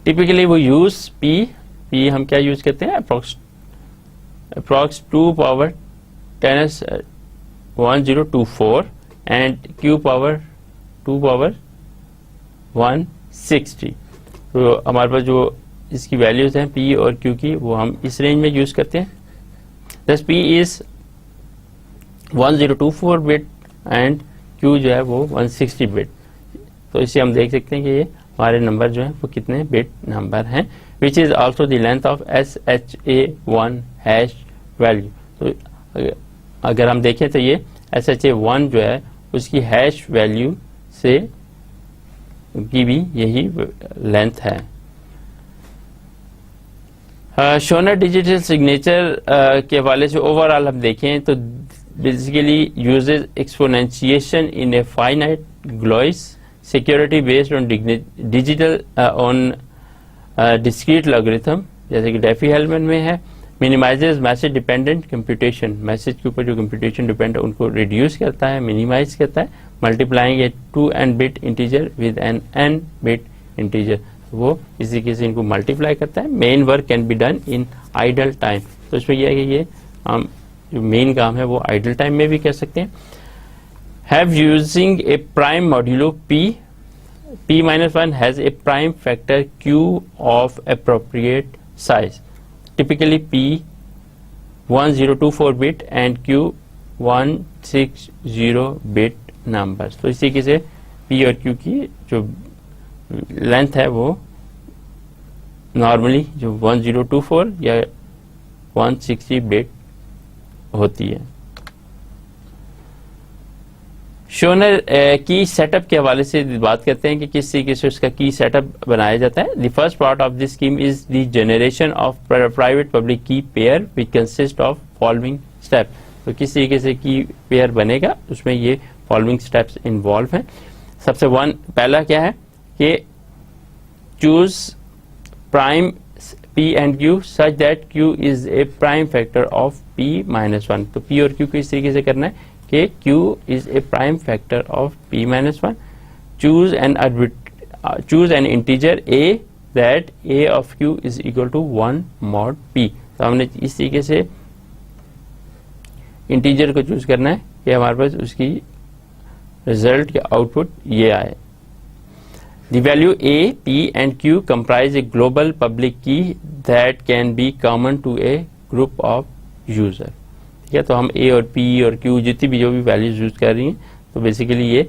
Typically वो use P हम क्या use करते हैं, approx 2 power 10⁻1024 and q power 2 power 160। तो हमारे पास जो इसकी वैल्यूज हैं p और q की, वो हम इस रेंज में यूज करते हैं। दस p is 1024 bit and q जो है वो 160 बिट। तो इससे हम देख सकते हैं कि ये हमारे नंबर जो है वो कितने बिट नंबर हैं, which is also the length of SHA1 hash value. तो अगर हम देखें तो ये SHA1 जो है उसकी हैश वैल्यू से की भी यही लेंथ है। शोनर डिजिटल सिग्नेचर के हवाले से ओवरऑल हम देखें तो basically uses exponentiation in a finite Galois, security based on digital on discrete logarithm जैसे कि डेफी-हेलमैन में है, minimizes message dependent computation, message के ऊपर जो कंप्यूटेशन डिपेंड है उनको रिड्यूस करता है, मिनिमाइज करता है, multiplying a 2n bit integer with an n bit integer, वो इसी तरीके से इनको मल्टीप्लाई करता है। Main work can be done in idle time, तो इसमें यह है कि ये हम जो मेन काम है वो आइडल टाइम में भी कर सकते हैं। Have using A prime modulo p-1 has a prime factor q of appropriate size, typically p 1024 bit and q 160 bit numbers। तो इसी तरीके से p और q की जो लेंथ है वो नॉर्मली जो 1024 या 160 बिट होती है। शोनर की सेटअप के हवाले से बात करते हैं कि किस तरीके से उसका की सेटअप बनाया जाता है। The first part of this scheme is the generation of private public key pair which consist of following step. तो किस तरीके से की पेयर बनेगा उसमें ये फॉलोइंग स्टेप्स इन्वॉल्व हैं। सबसे पहला क्या है कि choose prime p and q such that q is a prime factor of p-1। तो p और q को इस तरीके से करना है कि q is a prime factor of p-1। choose an integer a that a of q is equal to 1 mod p। तो हमने इस तरीके से इंटीजर को चूज करना है कि हमारे पास उसकी रिजल्ट या आउटपुट ये आए। The value a, p and q comprise a global public key that can be common to a group of user। ठीक है, तो हम a और p और q जितनी भी जो भी वैल्यूज यूज कर रही हैं तो बेसिकली ये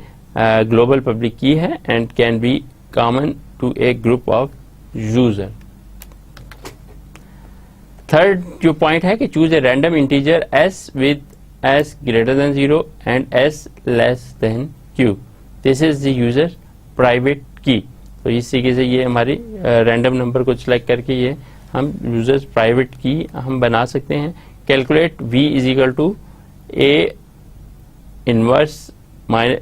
ग्लोबल पब्लिक की है and can be common to a group of user. Third जो पॉइंट है कि choose a random integer s with s greater than 0 and s less than q। This is the user private key. तो इस तरीके से ये हमारी random number को सिलेक्ट करके ये हम यूजर्स प्राइवेट की हम बना सकते हैं। Calculate v is equal to a inverse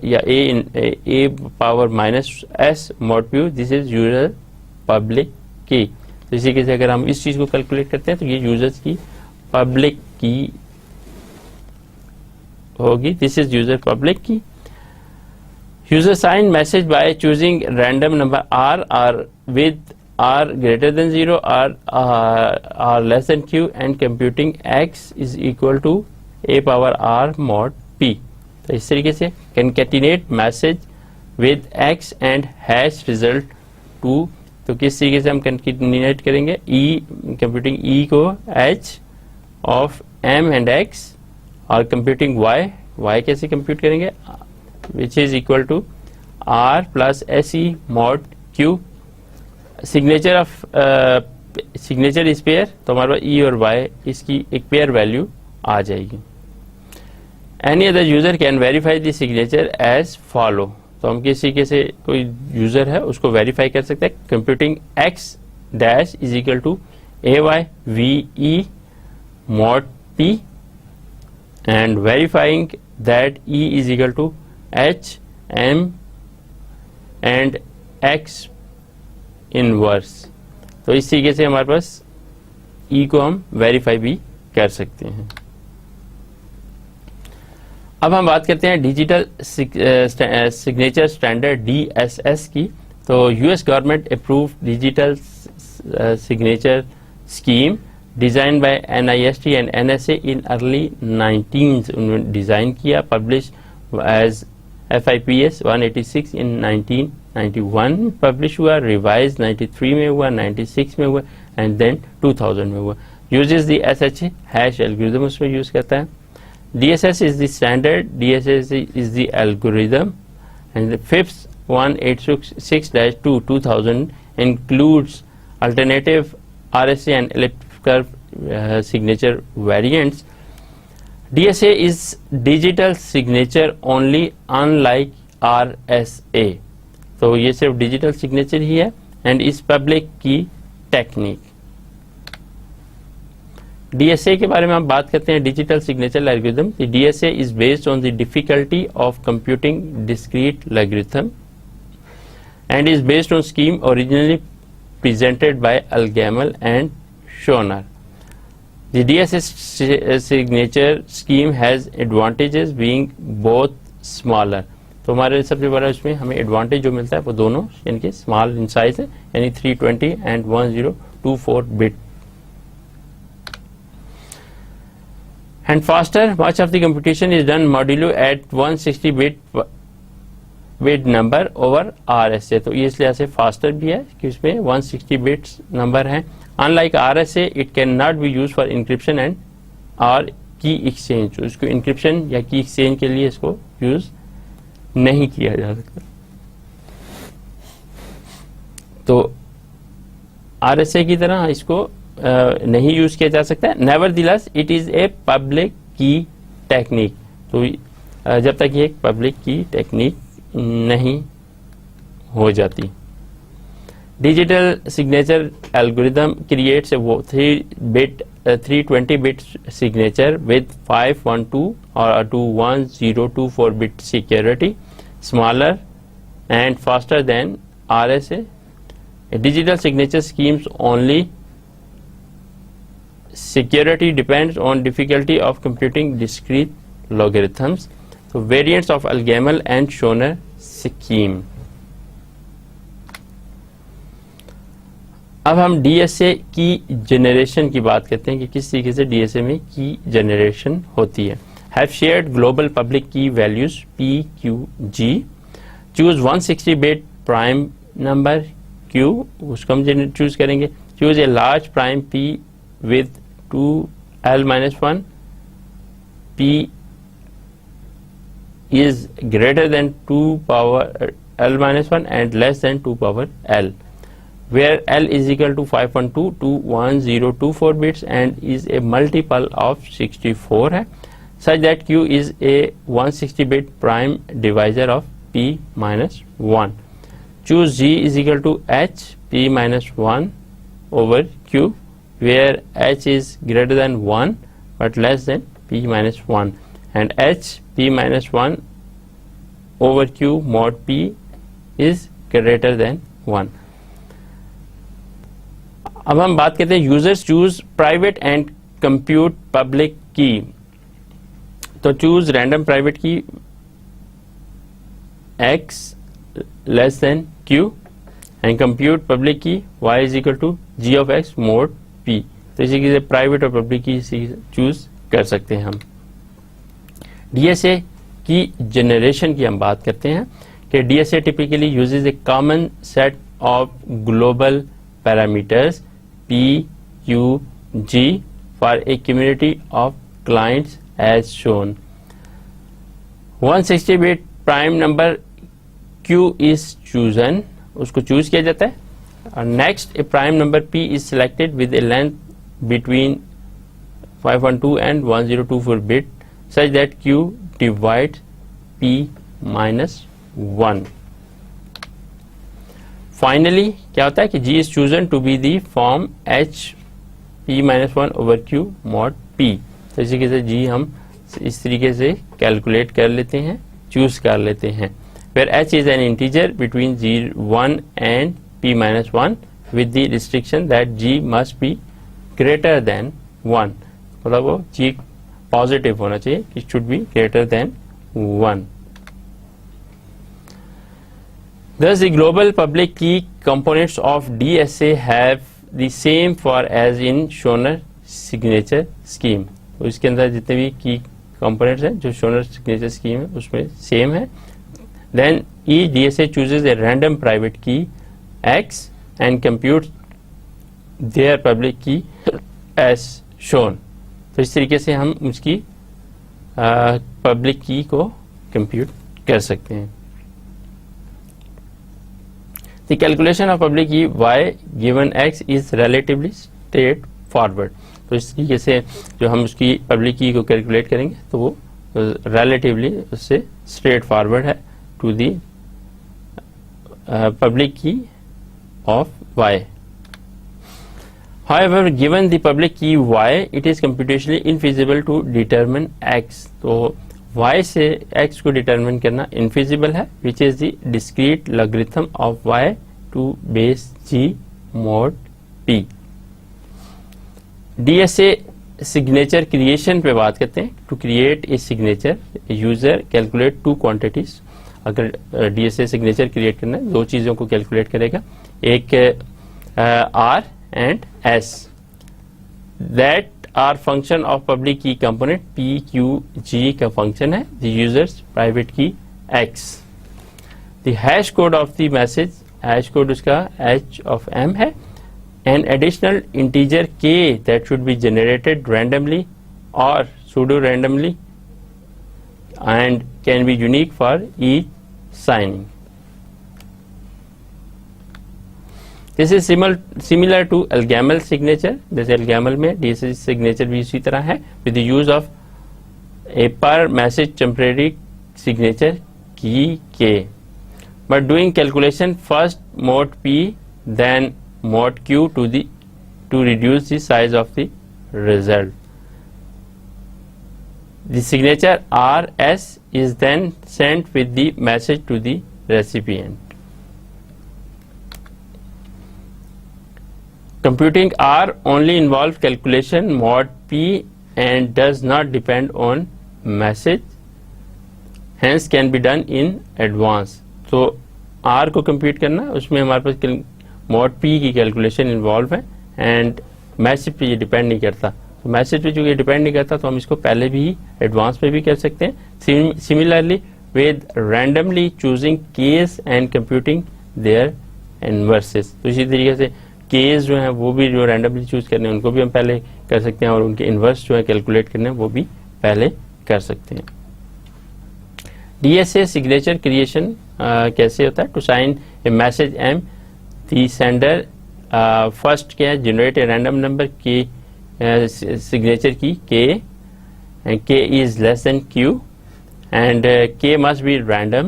या a power minus s mod p, this is user public key. तो इसी के से अगर हम इस चीज को कैलकुलेट करते हैं तो ये यूजर्स की पब्लिक की होगी, दिस इज यूजर पब्लिक की। User sign message by choosing random number r or with r greater than 0 or r less than q and computing x is equal to a power r mod p। तो इस तरीके से concatenate message with x and hash result 2। तो किस तरीके से हम concatenate करेंगे computing e को h of m and x और computing y कैसे compute करेंगे which is equal to r plus se mod q। Signature of signature इस पेयर, तो हमारे पास e और y इसकी एक पेयर वैल्यू आ जाएगी। Any other user can verify the signature as follow. तो हम किसी तरीके से कोई यूजर है उसको वेरीफाई कर सकते हैं। Computing x dash is equal to ay ve mod p and verifying that e is equal to h m and x inverse. तो इस तरीके से हमारे पास e को हम वेरीफाई भी कर सकते हैं। अब हम बात करते हैं डिजिटल सिग्नेचर स्टैंडर्ड DSS की। तो US government approve digital signature scheme design by NIST and NSA in early 19 उन्होंने डिजाइन किया, पब्लिश एज FIPS 186 इन 1991 पब्लिश हुआ, रिवाइज 93 में हुआ, 96 में हुआ एंड देन 2000 में हुआ। Uses the SHA hash algorithm उसमें यूज करता है। DSS is the standard, DSS is the algorithm, and the FIPS 186-2 2000 includes alternative RSA and elliptic curve signature variants. DSA is digital signature only, unlike RSA. तो ये सिर्फ digital signature ही है। And इस public की technique, DSA के बारे में हम बात करते हैं, digital signature algorithm. DSA is based on the difficulty of computing discrete logarithm and is based on scheme originally presented by Alghamel and Schoner. The DSA signature scheme has advantages being both smaller. तो हमारे सबसे बड़ा इसमें हमें advantage जो मिलता है वो दोनों यानी कि स्मॉल इन साइज है, यानी 320 and 1024 bit, and faster. Much of the computation is done modulo at 160 bit number over RSA. तो ये इसलिए ऐसे फास्टर भी है कि इसमें 160 बिट्स नंबर हैं। Unlike RSA it can not be use for encryption and और की एक्सचेंज। उसको इंक्रिप्शन या की एक्सचेंज के लिए इसको यूज नहीं किया जा सकता। तो RSA की तरह इसको नहीं यूज किया जा सकता है। Nevertheless it is a public की टेक्निक। तो जब तक ये एक पब्लिक की टेक्निक नहीं हो जाती। Digital signature algorithm creates a 320 bit signature with 512 और 21024 bit security, smaller and faster than RSA. Digital signature schemes only security depends on difficulty of computing discrete logarithms. So variants of Alghamel and Schoner scheme. अब हम DSA की generation की बात करते हैं कि किस तरीके से DSA में की जनरेशन होती है। Have shared global public key values P, Q, G. Choose 160 bit prime number Q, उसको हम चूज करेंगे। Choose a large prime P with 2l-1. P is greater than 2 power l-1 and less than 2 power l, where l is equal to 512 to 1024 bits and is a multiple of 64 है, such that Q is a 160 bit prime divisor of P minus 1. Choose G is equal to H P minus 1 over Q, where H is greater than 1 but less than P minus 1, and H P minus 1 over Q mod P is greater than 1. अब हम बात करते हैं users choose private and compute public key. तो choose random private key X less than Q and compute public key Y is equal to G of X mod P. तो इसी से private और पब्लिक की चूज कर सकते हैं हम। DSA की जनरेशन की हम बात करते हैं कि DSA typically uses A common set of global parameters P, Q, G for a community of clients as shown. 160 bit prime number Q is chosen, उसको चूज किया जाता है। और next A prime number P is selected with a length between 512 and 1024 bit such that Q divides P minus 1. Finally क्या होता है कि G is chosen to be the form H P minus 1 over Q mod P. तो इसी के G हम इस तरीके से कैलकुलेट कर लेते हैं, चूज कर लेते हैं, where H is an integer between 1 and P minus 1 with the restriction that G must be greater than 1. मतलब वो G पॉजिटिव होना चाहिए, it should be greater than 1. Thus the global public key components of DSA have the same for as in Schoner signature scheme. तो इसके अंदर जितने भी की कंपोनेंट्स हैं जो Schoner signature scheme है उसमें सेम है। Then each DSA chooses a random private key X and computes their public key as shown. तो इस तरीके से हम उसकी पब्लिक की को कंप्यूट कर सकते हैं। The calculation of public key Y given X is relatively straightforward. तो इस तरीके से जो हम उसकी पब्लिक की को कैलकुलेट करेंगे तो वो relatively उससे straightforward है to the public key of y. However, given the public key y, it is computationally infeasible to determine x. तो y से x को determine करना infeasible है, which is the discrete logarithm of y to base g mod p. DSA signature creation पे बात करते हैं. To create a signature user calculate two quantities. अगर DSA सिग्नेचर क्रिएट करना है, दो चीजों को कैलकुलेट करेगा, एक R and S. That are function of public key component P Q G का फंक्शन है, the users private key X. The hash code of the message, hash code उसका H of M है. An additional integer k that should be generated randomly or pseudo randomly and can be unique for each signing. This is similar to Algamel signature. जैसे Algamel में DSA signature भी इसी तरह है, with the use of a per message temporary signature key k. But doing calculation first mod p then mod q to reduce the size of the result. The signature RS is then sent with the message to the recipient. Computing R only involves calculation mod P and does not depend on message, hence can be done in advance. तो R को compute करना, उसमें हमारे पास mod P की calculation involve है and message पे ये depend नहीं करता. तो मैसेज पे चूंकि डिपेंड नहीं करता तो हम इसको पहले भी एडवांस पे भी कर सकते हैं. Similarly with randomly choosing case and computing their inverses. तो इसी तरीके से केस जो है वो भी जो रैंडमली चूज करने हैं उनको भी हम पहले कर सकते हैं और उनके इनवर्स जो है कैलकुलेट करने हैं वो भी पहले कर सकते हैं. DSA सिग्नेचर क्रिएशन कैसे होता है? To sign a message M, the sender first क्या है, generate a random number k signature key k, and k is less than q, and k must be random,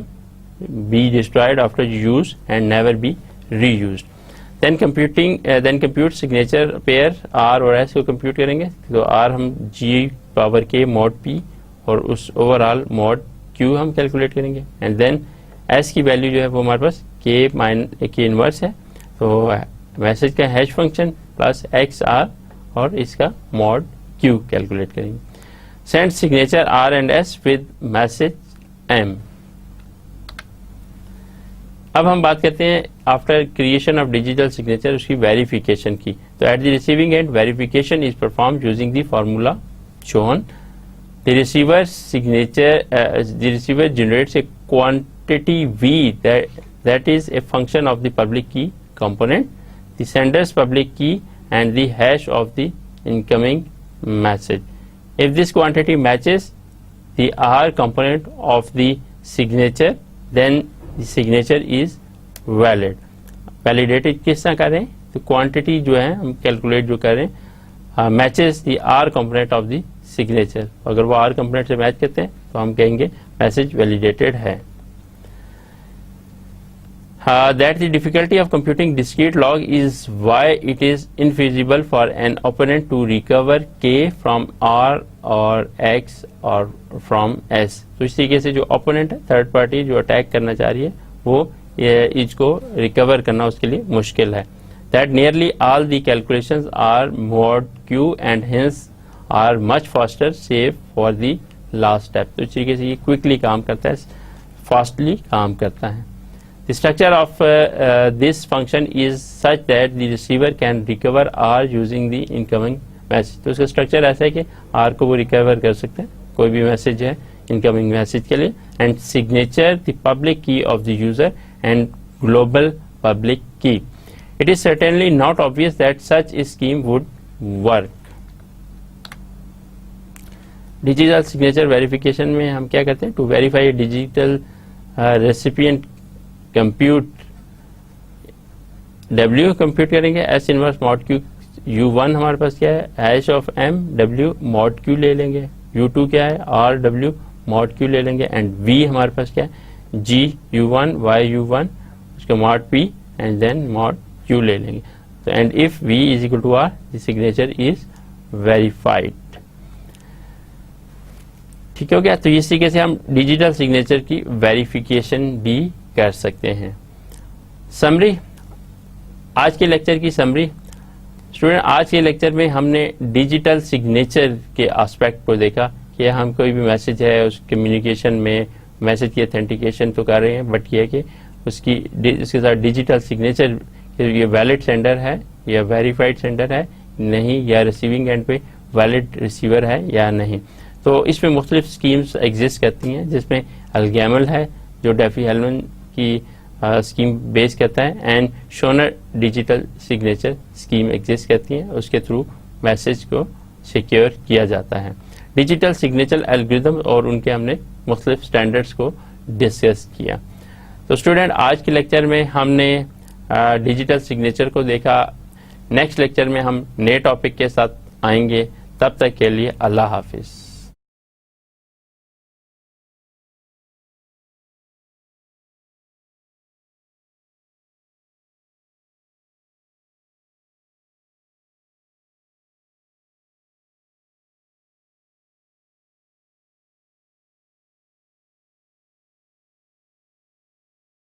be destroyed after use and never be reused. Then compute signature pair R और S को compute करेंगे. तो R हम G power k mod p और उस overall mod q हम calculate करेंगे, and then S की वैल्यू जो है वो हमारे पास k इनवर्स है. तो मैसेज का हैश फंक्शन प्लस XR और इसका मॉड Q कैलकुलेट करेंगे. Send signature R and S with message M. अब हम बात करते हैं after creation of digital signature उसकी वेरिफिकेशन की. तो at the receiving end verification is perform using the formula shown. The receiver generates A quantity V that is a function of the public key component, the sender's public key and the hash of the incoming message. If this quantity matches the R component of the signature, then the signature is valid. Validated किस तरह करें? तो quantity जो है हम calculate जो करें matches the R component of the signature. अगर वो R component से match करते हैं तो हम कहेंगे message validated है. That the difficulty of computing discrete log is why it is infeasible for an opponent to recover k from R or X or from S. तो इस तरीके से जो opponent है, third party जो attack करना चाह रही है, वो इसको recover करना उसके लिए मुश्किल है. That nearly all the calculations are mod Q and hence are much faster, save for the last step. तो इस तरीके से ये quickly काम करता है, fastly काम करता है. The structure of this function is such that the receiver can recover R using the incoming message. तो इसका स्ट्रक्चर ऐसा है कि R को वो रिकवर कर सकते हैं, कोई भी मैसेज है इनकमिंग मैसेज के लिए, and signature the public key of the user and global public key. It is certainly not obvious that such a scheme would work. Digital signature verification में हम क्या करते हैं? To verify digital recipient compute W compute करेंगे, S inverse mod Q. U1 हमारे पास क्या है? Hash of M W mod Q ले लेंगे. U2 क्या है? R W मॉड Q ले लेंगे. एंड V हमारे पास क्या है? G U1 Y U1 उसका इसको mod p and then mod q ले लेंगे। तो and if v is equal to r, the signature is verified. ठीक हो गया। तो इस तरीके से हम डिजिटल सिग्नेचर की वेरिफिकेशन भी कर सकते हैं। समरी, आज के लेक्चर की समरी। स्टूडेंट, आज के लेक्चर में हमने डिजिटल सिग्नेचर के एस्पेक्ट को देखा कि हम कोई भी मैसेज है उस कम्युनिकेशन में मैसेज की ऑथेंटिकेशन तो कर रहे हैं, बट ये कि उसके साथ डिजिटल सिग्नेचर, ये वैलिड सेंडर है या वेरीफाइड सेंडर है नहीं, या रिसीविंग एंड पे वैलिड रिसीवर है या नहीं। तो इसमें मुख्तलिफ स्कीम्स एग्जिस्ट करती हैं, जिसमें अलगैमल है जो डेफी हेलमन की स्कीम बेस करता है, and Schnorr digital signature scheme exist करती है, उसके थ्रू मैसेज को सिक्योर किया जाता है। डिजिटल सिग्नेचर एल्गोरिथम और उनके हमने मुख्तलिफ स्टैंडर्ड्स को डिस्कस किया। तो स्टूडेंट, आज के लेक्चर में हमने डिजिटल सिग्नेचर को देखा। नेक्स्ट लेक्चर में हम नए टॉपिक के साथ आएंगे। तब तक के लिए अल्लाह हाफिज।